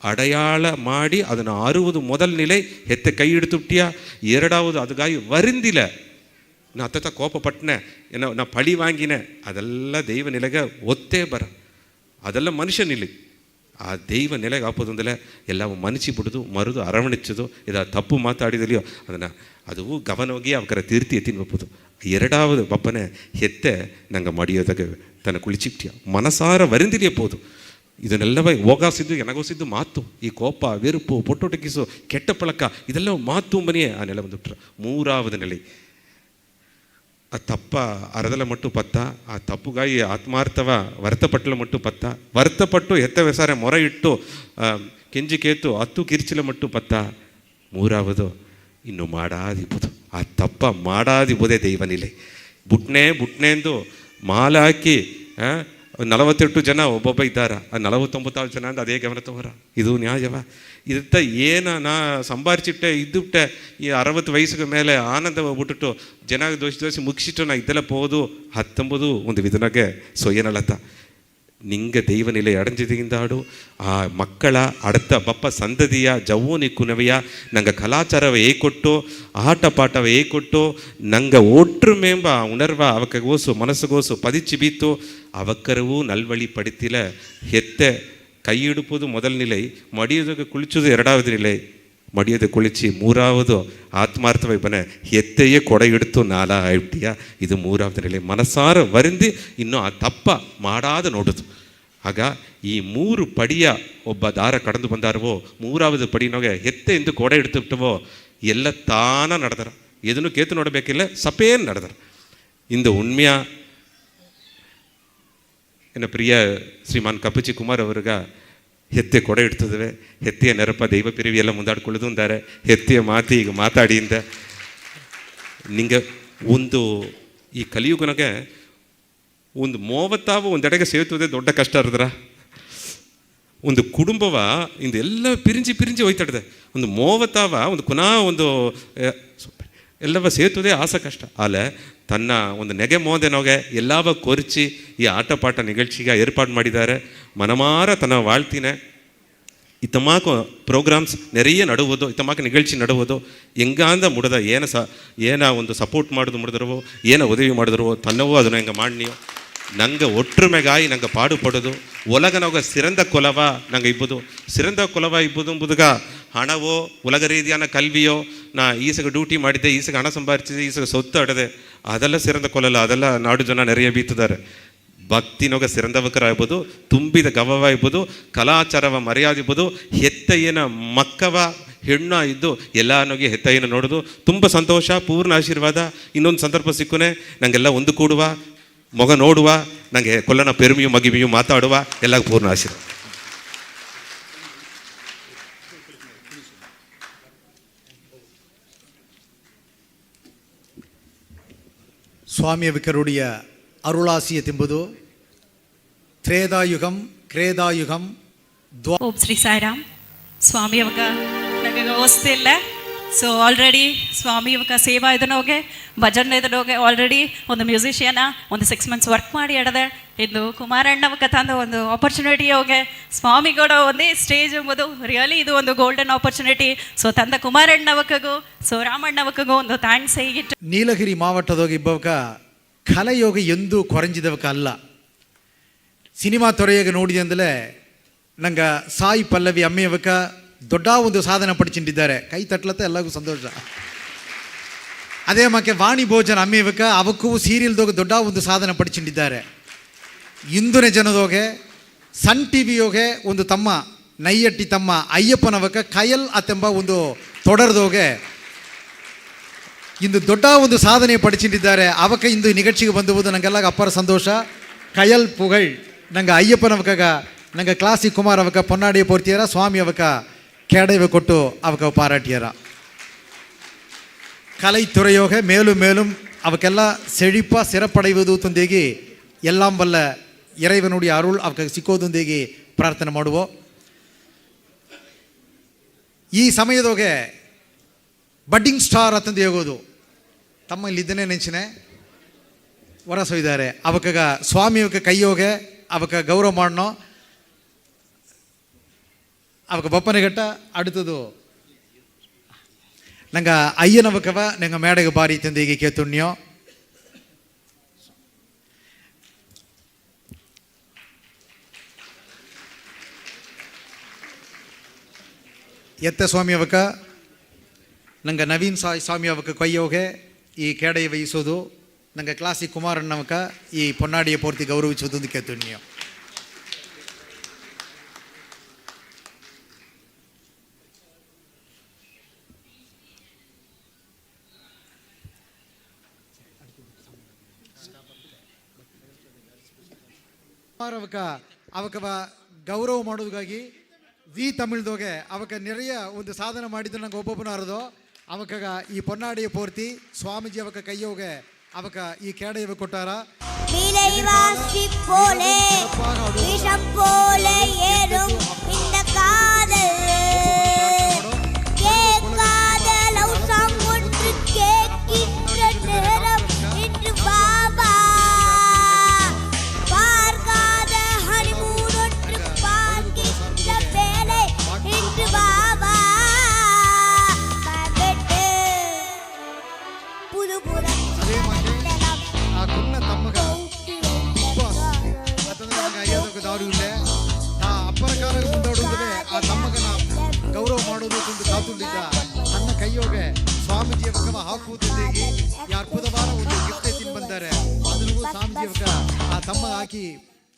ಅಡೆಯಾಳ ಮಾಡಿ ಅದನ್ನು ಅರುವುದು ಮೊದಲ ನಿಲೆ ಹೆತ್ತೆ ಕೈ ಹಿಡ್ತುಬಿಟ್ಟಿಯ. ಎರಡಾவது அதுக்காய் வருந்தில நான் அத்தத்தை கோப்பப்பட்டன என்ன நான் பழி வாங்கினேன் அதெல்லாம் தெய்வ நிலைಗೆ ಒತ್ತೇ ಬರ ಅದೆಲ್ಲ ಮನುಷ್ಯ ನಿಲೆ. ಆ ದೈವ ನೆಲೆಗೆ ಹಾಕೋದಂದಲೇ ಎಲ್ಲ ಮನಸಿ ಬಿಡೋದು ಮರುದು ಅರವಣಿಸೋದು ಇದು ತಪ್ಪು ಮಾತಾಡಿದಲಿಯೋ ಅದನ್ನು ಅದು ಗಮನವಾಗಿ ಅವಕರ ತೀರ್ತಿ ಎತ್ತಿನ ಒಪ್ಪೋದು. ಎರಡಾவது ಬಪ್ಪನೆ ಹೆತ್ತೆ ನಂಗೆ ಮಡಿಯೋದಾಗ ತನ್ನ ಕುಳಿಚಿಟ್ಟಿಯ ಮನಸಾರ ವರಿಂದಿಲಿಯೇ ಪೋದು. ಇದನ್ನೆಲ್ಲವೇ ಹೋಗಾಸಿದ್ದು ಎನಗೋಸಿದ್ದು ಮಾತು, ಈ ಕೋಪ வெறுப்பு பொட்டொட்டக்கிಸು ಕೆಟ್ಟ ಪಳಕ ಇದೆಲ್ಲ ಮಾತು ಮನೆಯೇ ಆ ನೆಲೆ ಬಂದುಬಿಟ್ರು. ಮೂರಾவது ನೆಲೆ ಆ ತಪ್ಪ ಅರದಲ ಮಟ್ಟು ಪತ್ತ, ಆ ತಪ್ಪುಗಾಯಿ ಆತ್ಮಾರ್ಥವ ವರ್ತಪಟ್ಟಲ ಮಟ್ಟು ಪತ್ತ, ವರ್ತಪಟ್ಟು ಹೆತ್ತ ವೆಸಾರೆ ಮೊರೆ ಇಟ್ಟು ಕೆಂಜಿ ಕೇತು ಹತ್ತು ಕಿರ್ಚಿಲ ಮಟ್ಟು ಪತ್ತ. ಮೂರಾவது ಇನ್ನು ಮಾಡಾದಿಬೋದು ಆ ತಪ್ಪ ಮಾಡಾದಿಬೋದೇ ದೈವ ನಿಲೆ. ಬುಟ್ನೆ ಎಂದು ಮಾಲ ಹಾಕಿ 48 ಜನ ಒಬ್ಬೊಬ್ಬ ಇದ್ದಾರ, ಆ 49 ಜನ ಅಂದ ಅದೇ ಗಮನ ತಗೋರ. ಇದು ನ್ಯಾಯವ? ಇದತ್ತ ಏನ ನಾ ಸಂಭಾರಿಸಿಟ್ಟೆ ಇದ್ದುಬಿಟ್ಟೆ ಈ 60 ವಯಸ್ಸಿಗೆ ಮೇಲೆ ಆನಂದವ ಬಿಟ್ಟುಟ್ಟು ಜನ ದೋಷಿ ಮುಗಿಸಿಟ್ಟು ನಾ ಇದೆಲ್ಲ போது 19 ಒಂದು ವಿಧನಾಗೆ ಸೊಯ್ಯನಳತ್ತ ನಿಂಗೆ ದೈವ ನಿಲೆ ಅಡಂಜಿದಿಂದಾಡು ಆ ಮಕ್ಕಳ ಅಡತ ಬಪ್ಪ ಸಂದದಿಯ ಜವ್ವನಿ ಕುನವೆಯ ನಂಗೆ ಕಲಾಚಾರವೇ ಕೊಟ್ಟು ಆಟ ಪಾಠವೇ ಕೊಟ್ಟು ನಂಗೆ ಒಟ್ರುಮೇಂಬ ಉಣರ್ವ ಅವಕಗೋಸು ಮನಸ್ಸುಗೋಸು ಪದಿಚ್ಚಿ ಬೀತು ಅವಕ್ಕರವೂ ನಲ್ವಳಿ ಪಡಿತಿಲ. ಹೆತ್ತೆ ಕೈ ಹಿಡುಪುದು ಮೊದಲ ನಿಲೆ, ಮಡಿಯೋದಕ್ಕೆ ಕುಳಿಚೋದು ಎರಡಾவது ನಿಲೆ, ಮಡಿಯೋದು ಕುಳಿಚಿ ಮೂರಾவது ಆತ್ಮಾರ್ಥವ ಬನೆ ಹೆತ್ತೆಯೇ ಕೊಡ ಹಿಡ್ತು ನಾಲ ಆಯ್ಬಿಟ್ಟಿಯ. ಇದು ಮೂರಾவது ನಿಲೆ ಮನಸಾರ ವರಿಂದಿ ಇನ್ನು ಆ ತಪ್ಪ ಮಾಡಾದ ನೋಡುದು. ಆಗ ಈ 3 ಪಡಿಯ ಒಬ್ಬ ದಾರ ಕಡದು ಬಂದಾರವೋ ಮೂರಾவது ಪಡಿನೋಗೆ ಹೆತ್ತೆ ಎಂದು ಕೊಡ ಹಿಡ್ತುಬಿಟ್ಟವೋ ಎಲ್ಲ ತಾನ ನಡೆದಾರ. ಎದನ್ನು ಕೇತು ನೋಡಬೇಕಿಲ್ಲ ಸಪೇನ್ ನಡೆದಾರ. ಇಂದು ಉಣ್ಮೆಯ ನನ್ನ ಪ್ರಿಯ ಶ್ರೀಮಾನ್ ಕಪ್ಪಚಿ ಕುಮಾರ್ ಅವ್ರಿಗೆ ಹೆತ್ತೆ ಕೊಡೆ ಇಡ್ತದವೆ, ಹೆತ್ತೆಯ ನೆರಪ ದೈವ ಪಿರಿವಿ ಎಲ್ಲ ಮುಂದಾಡ್ಕೊಳ್ಳೋದು ಅಂತಾರೆ. ಹೆತ್ತೆಯ ಮಾತು ಈಗ ಮಾತಾಡಿಯಿಂದ ನಿಂಗೆ ಒಂದು ಈ ಕಲಿಯುಗನಗೆ ಒಂದು ಮೂವತ್ತಾವು ಒಂದೆಡೆಗೆ ಸೇರ್ತದೆ ದೊಡ್ಡ ಕಷ್ಟ ಇರದ್ರ. ಒಂದು ಕುಟುಂಬವ ಇಂದು ಎಲ್ಲ ಪಿರಿಂಚಿ ಪಿರಿಂಚಿ ಹೋಯ್ತಾಡ್ದೆ. ಒಂದು ಮೂವತ್ತಾವ ಒಂದು ಪುನಃ ಒಂದು ಎಲ್ಲವ ಸೇತುವುದೇ ಆಸ ಕಷ್ಟ. ಆಲೆ ತನ್ನ ಒಂದು ನೆಗೆ ಮೋದೆನೋಗೆ ಎಲ್ಲವ ಕೊರಿಚಿ ಈ ಆಟ ಪಾಠ ನಿಗழ்ச்சிಗೆ ಏರ್ಪಾಡು ಮಾಡಿದ್ದಾರೆ. ಮನಮಾರ ತನ್ನ வாழ்த்தின ಇತ್ತಮಾಕ ಪ್ರೋಗ್ರಾಮ್ಸ್ ನೆರೆಯ ನಡುವುದು, ಇತ್ತಮಾಕ ನಿಗழ்ச்சி ನಡುವುದು ಹೆಂಗಾಂದ ಮುಡ್ದ ಏನ ಒಂದು ಸಪೋರ್ಟ್ ಮಾಡೋದು ಮುಡಿದ್ರವೋ, ಏನ ಉದವಿ ಮಾಡಿದ್ರವೋ ತನ್ನವೋ ಅದನ್ನು ಹೆಂಗೆ ಮಾಡಿನಿಯೋ ನಂಗೆ ಒಟ್ಟುಮೆಗಾಯಿ ನಂಗೆ ಪಾಡುಪಡೋದು ಒಲಗನೋಗ ಸಿರಂದ ಕೊಲವ ನಂಗೆ ಇಬ್ಬುದು. ಸಿರಂದ ಕೊಲವ ಇಬ್ಬುದು ಎಂಬುದುಗ ಹಣವೋ ಉಲಗ ರೀತಿಯಾನ ಕಲ್ವಿಯೋ, ನಾ ಈಸಗ ಡ್ಯೂಟಿ ಮಾಡಿದ್ದೆ, ಈಸಗ ಹಣ ಸಂಪಾದಿಸಿದೆ, ಈಸಗ ಸೊತ್ತು ಅಡದೆ, ಅದೆಲ್ಲ ಸಿರಂದ ಕೊಲಲ್ಲ. ಅದೆಲ್ಲ ನಾಡು ಜನ ನೆರೆಯ ಬೀತಿದ್ದಾರೆ. ಭಕ್ತಿನೊಗ ಸಿರಂದವಕರ ಇರ್ಬೋದು, ತುಂಬಿದ ಗವವ ಇರ್ಬೋದು, ಕಲಾಚಾರವ ಮರ್ಯಾದೆ ಇರ್ಬೋದು, ಹೆತ್ತಯ್ಯನ ಮಕ್ಕವ ಹೆಣ್ಣ ಇದ್ದು ಎಲ್ಲನೋಗಿ ಹೆತ್ತಯ್ಯನ ನೋಡೋದು ತುಂಬ ಸಂತೋಷ, ಪೂರ್ಣ ಆಶೀರ್ವಾದ. ಇನ್ನೊಂದು ಸಂದರ್ಭ ಸಿಕ್ಕುನೆ ನಂಗೆಲ್ಲ ಒಂದು ಕೂಡುವ, ಮೊಗ ನೋಡುವ, ನನಗೆ ಕೊಲ್ಲನ ಪೆರುಮಿಯು ಮಗಿಮಿಯು ಮಾತಾಡುವ, ಎಲ್ಲ ಪೂರ್ಣ ಆಶೀರ್ವಾದ. சுவாமியவிக்கருடைய அருளாசியம் என்பது த்ரேதாயுகம் கிரேதாயுகம். ಓಂ ಶ್ರೀ ಸಾಯಿರಾಮ್. ಸ್ವಾಮಿ ಅವಾಗ ನನಗೆ ವ್ಯವಸ್ಥೆ ಇಲ್ಲ. ಸೊ ಆಲ್ರೆಡಿ ಸ್ವಾಮಿ ಇವಾಗ ಸೇವಾ ಇದನ್ನೋಗೆ ಭಜನ್ ಇದನ್ನೋಗೆ ಆಲ್ರೆಡಿ ಒಂದು ಮ್ಯೂಸಿಷಿಯನ ಒಂದು 6 months ವರ್ಕ್ ಮಾಡಿ ಹಿಡದೆ ಇದು ಕುಮಾರಣ್ಣವಕ್ಕೆ ತಂದ ಒಂದು ಆಪರ್ಚುನಿಟಿ ಹೋಗೆ ಸ್ವಾಮಿಗೌಡ ಒಂದೇ ಸ್ಟೇಜ್ ಎಂಬುದು ರಿಯಲಿ ಇದು ಒಂದು ಗೋಲ್ಡನ್ ಆಪರ್ಚುನಿಟಿ. ಸೊ ತಂದ ಕುಮಾರಣ್ಣವಕ್ಕಗೂ ಸೊ ರಾಮಣ್ಣವಕ್ಕಗೂ ಒಂದು ಥ್ಯಾಂಕ್ಸ್ ಹೇಗಿಟ್ಟು. ನೀಲಗಿರಿ ಮಾವಟ್ಟದೋಗಿ ಇಬ್ಬವಕ ಕಲೆಯೋಗ ಎಂದೂ ಕೊರಂಜಿದವಕ ಅಲ್ಲ. ಸಿನಿಮಾ ತೊರೆಯಾಗ ನೋಡಿದೆ ಅಂದಲೇ ನಂಗೆ ಸಾಯಿ ಪಲ್ಲವಿ ಅಮ್ಮೆಯವಕ ದೊಡ್ಡ ಒಂದು ಸಾಧನೆ ಪಡಿಸಿಟ್ಟಿದ್ದಾರೆ. ಕೈ ತಟ್ಲತ್ತ ಎಲ್ಲರಿಗೂ ಸಂತೋಷ. ಅದೇ ಮಕ್ಕೆ ವಾಣಿ ಭೋಜನ ಅಮ್ಮೆಯವಕ ಅವಕ್ಕೂ ಸೀರಿಯಲ್ದೋಗ ದೊಡ್ಡ ಒಂದು ಸಾಧನೆ ಪಡಿಸಿಟ್ಟಿದ್ದಾರೆ. ಇಂದಿನ ಜನದೋಗೆ ಸನ್ ಟಿ ವಿಯೋಗೆ ಒಂದು ತಮ್ಮ ನೈಯಟ್ಟಿ ತಮ್ಮ ಅಯ್ಯಪ್ಪನವಕ ಕಯಲ್ ಅತೆಂಬ ಒಂದು ತೊಡರ್ದೋಗೆ ಇಂದು ದೊಡ್ಡ ಒಂದು ಸಾಧನೆ ಪಡಿಸಿಟ್ಟಿದ್ದಾರೆ. ಅವಕ ಇಂದು ನಿಗழ்ச்சிಗೆ ಬಂದುವುದು ನಂಗೆಲ್ಲ ಅಪ್ಪರ ಸಂತೋಷ. ಕಯಲ್ ಪುಗಳ್ ನಂಗೆ ಅಯ್ಯಪ್ಪನವಕಾಗ ನಂಗೆ ಕ್ಲಾಸಿಕ್ ಕುಮಾರ್ ಅವಕ ಪೊನ್ನಾಡಿಯ ಪೂರ್ತಿಯರ ಸ್ವಾಮಿ ಅವಕ ಕೇಡವೆ ಕೊಟ್ಟು ಅವಕ ಪಾರಾಟಿಯರ கலை துறையோக மேலும் மேலும் அவக்கெல்லாம் செழிப்பாக சிறப்படைவது ತಂದೇಗಿ எல்லாம் வல்ல இறைவனுடைய அருள் ಅವಕ್ಕೆ ಸಿಕ್ಕೋದೊಂದಿಗೆ ಪ್ರಾರ್ಥನೆ ಮಾಡುವ. ಈ ಸಮಯದೋಗೆ ಬಡ್ಡಿಂಗ್ ಸ್ಟಾರ್ ಅಂತಂದು ಹೇಗೋದು ತಮ್ಮ ಇಲ್ಲಿದ್ದನೇ ನೆಂಚಿನೆ ಹೊರಸೊಯ್ದಾರೆ. ಅವಕ್ಕಾಗ ಸ್ವಾಮಿಯವಕ್ಕೆ ಕೈಯೋಗೆ ಅವಕ್ಕೆ ಗೌರವ ಮಾಡೋ ಅವಕ್ಕೆ ಬಪ್ಪನೆಗಟ್ಟ அடுத்தது ನಂಗೆ ಅಯ್ಯನವಕವ ನಂಗೆ ಮೇಡಗೆ ಬಾರಿ ತಂದೆಗೆ ಕೇತುಣ್ಯೋ. ಎತ್ತ ಸ್ವಾಮಿ ಅವಕ ನಂಗೆ ನವೀನ್ ಸ್ವಾಮಿ ಅವಕ ಕೊಯ್ಯೋಗೆ ಈ ಕೇಡಯ ವಹಿಸೋದು, ನಂಗೆ ಕ್ಲಾಸಿಕ್ ಕುಮಾರಣ್ಣವಕ ಈ ಪೊನ್ನಾಡಿಯ ಪೂರ್ತಿ ಗೌರವಿಸೋದು ಅಂತ ಕೇತುಣ್ಯೋ. ಅವಕ ಗೌರವ ಮಾಡೋದಕ್ಕಾಗಿ ವಿ ತಮಿಳ್ದೋಗೆ ಅವಕ್ಕೆ ನೆರೆಯ ಒಂದು ಸಾಧನೆ ಮಾಡಿದ್ದು ನಂಗೆ ಒಬ್ಬೊಬ್ಬನ ಅರ್ದು ಅವಕಾಗ ಈ ಪೊನ್ನಾಡಿಯ ಪೂರ್ತಿ ಸ್ವಾಮೀಜಿ ಅವಕ ಕೈಯೋಗೆ ಅವಕ ಈ ಕೇಡೆಯವ ಕೊಟ್ಟಾರ. ಗೌರವ ಮಾಡೋದು ಒಂದು ಕಾತುಂಡಿದ್ದ ನನ್ನ ಕೈಯೋಗೆ ಸ್ವಾಮೀಜಿ ಅವಕ ಹಾಕುವುದಿಗೆ ಈ ಅದ್ಭುತವಾದ ಒಂದು ಗಿಫ್ಟ್ ತಿನ್ ಬಂದಾರೆ. ಅದನ್ನು ಸ್ವಾಮೀಜಿ ಅವಕ ಆ ತಮ್ಮ ಹಾಕಿ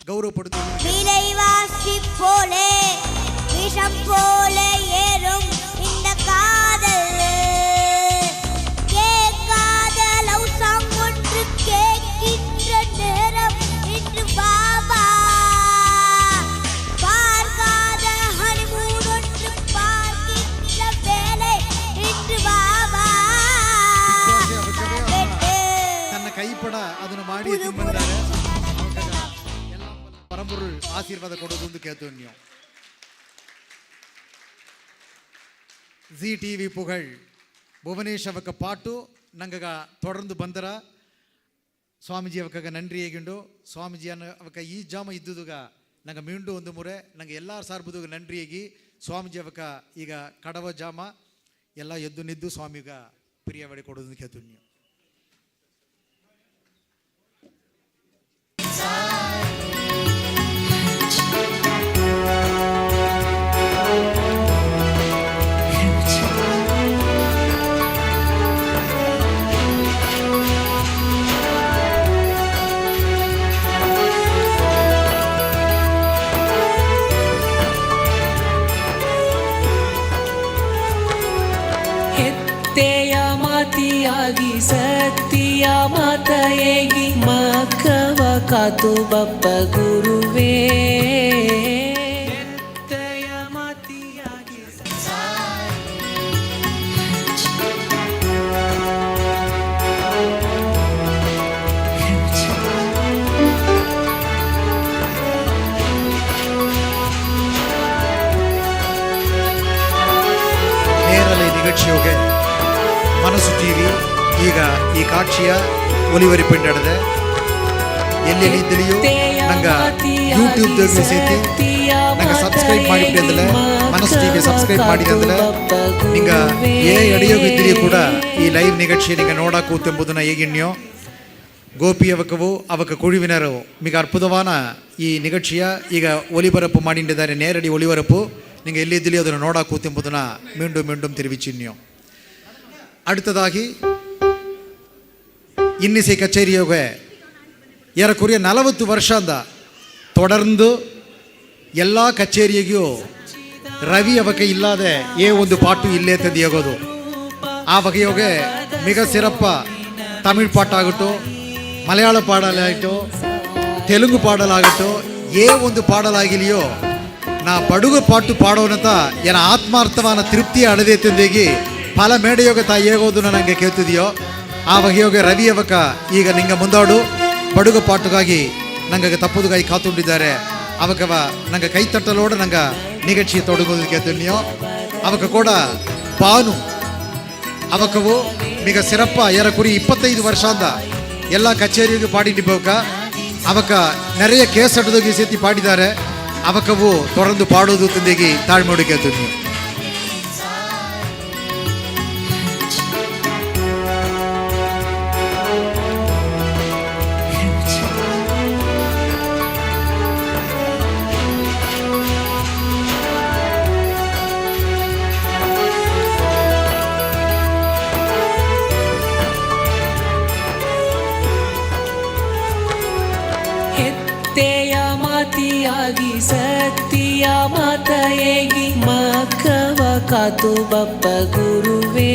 ಗೌರವ ಪಡೆದು பாபா ಎತ್ತಿ ಬಂದಿದ್ದಾರೆ. ಎಲ್ಲ ಪರம்பொருள் ಆಶೀರ್ವಾದ ಕೊಡೋದು ಒಂದು ಕೇಳ್ತೀವಿ ನೀವು. ஜி டிவி புகழ் புவனேஷ் அவக்க பாட்டு நங்க தொடர்ந்து ಬಂದರ ಸ್ವಾಮೀಜಿ ಅವಕಾಗ ನನ್ರಿ ಹೇಗಿಂಡು ಸ್ವಾಮೀಜಿ ಅವಕ ಈ ಜಾಮ ಇದ್ದುದುಗ ನಂಗೆ ಮೀಂಡು ಒಂದು ಮುರೆ ನಂಗೆ ಎಲ್ಲರ ಸಾರ್ಬುದುಗ ನನ್ರಿ ಹೇಗಿ ಸ್ವಾಮೀಜಿ ಅವಕ ಈಗ ಕಡವ ಜಾಮ ಎಲ್ಲ ಎದ್ದು ನಿದ್ದು ಸ್ವಾಮಿಗ ಪ್ರಿಯವಾಡಿ ಕೊಡೋದು ಕೇಳ್ತೀನಿ ನೀವು. ಮಾತಿಯಾಗಿ ಸತ್ಯ ಮಾತೆಯಾಗಿ ಮಕ್ಕವ ಕಾತು ಬಪ್ಪ ಗುರುವೇ நேரலை நிகழ்ச்சியோக ಮನಸ್ಸು ಟಿವಿ ಈಗ ಈ ಕಾಕ್ಷಿಯ ಒಲಿವರಿಪೆಂಡದ ಎಲ್ಲೆಲ್ಲಿ ಇದ್ದಲಿಯೋ ನಂಗೆ ಯೂಟ್ಯೂಬ್ದಾಗ ಸೇತಿ ನಂಗೆ ಸಬ್ಸ್ಕ್ರೈಬ್ ಮಾಡಿಬಿಟ್ಟಂದ್ರೆ ಮನಸ್ಸು ಟಿವಿ ಸಬ್ಸ್ಕ್ರೈಬ್ ಮಾಡಿದಂದ್ರೆ ನಿಂಗೆ ಎಡೆಯೋಗಿದ್ದಲಿಯೂ ಕೂಡ ಈ ಲೈವ್ ನಿಗழ்ச்சி நீங்கள் ನೋಡಾ ಕೂತೆಂಬುದನ್ನು ಹೇಗಿಣ್ಯೋ ಗೋಪಿ ಅವಕವು ಅವಕ ಕುழுவினರು மிக ಅದ್ಭುತವಾன ಈ ನಿಗழ்ச்சிಯ ಈಗ ಒಲಿಬರಪ್ಪು ಮಾಡಿದ್ದಾರೆ ನೇರಡಿ ಒಲಿಬರಪ್ಪು நீங்கள் ಎಲ್ಲಿ ಇದ್ದಲಿಯೋ ಅದನ್ನು ನೋಡಾ ಕೂತೆಂಬುದನ್ನು மீண்டும் மீண்டும் தெரிவிச்சிண்யோ. அடுத்ததாகி இன்னிசை கச்சேரியோக ஏறக்குறைய 40 ವರ್ಷದಿಂದ தொடர்ந்து ಎಲ್ಲ ಕಚೇರಿಯೂ ರವಿ ಅವಕ್ಕೆ ಇಲ್ಲದೆ ಒಂದು ಪಾಟು ಇಲ್ಲೇ ತಂದಿಯೋಗೋದು ಆ ಬಗೆಯೋಗ ಮಿಗ ಸಿರಪ್ಪ ತಮಿಳ್ ಪಾಟಾಗಟ್ಟು ಮಲಯಾಳ ಪಾಡಲಾಗಟ್ಟು ತೆಲುಗು ಪಾಡಲಾಗಟ್ಟು ಒಂದು ಪಾಡಲಾಗಿಲಿಯೋ ನಾ ಬಡುಗ ಪಾಟು ಪಾಡೋನಂತ ಏನ ಆತ್ಮಾರ್ಥವಾನ ತೃಪ್ತಿಯ ಅಡದೆ ತಂದೇಗಿ ಫಲ ಮೇಡೆಯೋಗ ತಾಯಿ ಹೇಗೋದು ನನಗೆ ಕೇಳ್ತಿದೆಯೋ ಆ ಬಗೆಯೋಗ ರವಿ ಅವಕ ಈಗ ನಿಂಗೆ ಮುಂದಾಡು ಬಡುಗ ಪಾಟುಗಾಗಿ ನಂಗೆ ತಪ್ಪುದುಗಾಗಿ ಕಾತುಂಡಿದ್ದಾರೆ ಅವಕವ ನಂಗೆ ಕೈ ತಟ್ಟಲೋಡ ನಂಗೆ ನಿಗழ்ச்சி ತೊಡಗೋದು ಕೇಳ್ತೀನಿಯೋ ಅವಕ ಕೂಡ ಬಾನು ಅವಕವು ಮಿಗ ಸಿರಪ್ಪ ಏರಕುರಿ 25 ವರ್ಷದಿಂದ ಎಲ್ಲ ಕಚೇರಿಗೂ ಪಾಡಿಟ್ಟು போக ಅವಕ நிறைய ಕೇಸಟ್ಟದೋಗಿ ಸೇತಿ ಪಾಡಿದ್ದಾರೆ ಅವಕವು தொடர்ந்து ಪಾಡೋದು ತಂದೇಗಿ ತಾಳ್ಮೆಯೋಡು ಕೇಳ್ತೀನಿ. ಮಾತಿಯಾಗಿ ಸತ್ಯ ಮಾತೆಯಾಗಿ ಮಕ್ಕವ ಕಾತು ಬಪ್ಪ ಗುರುವೇ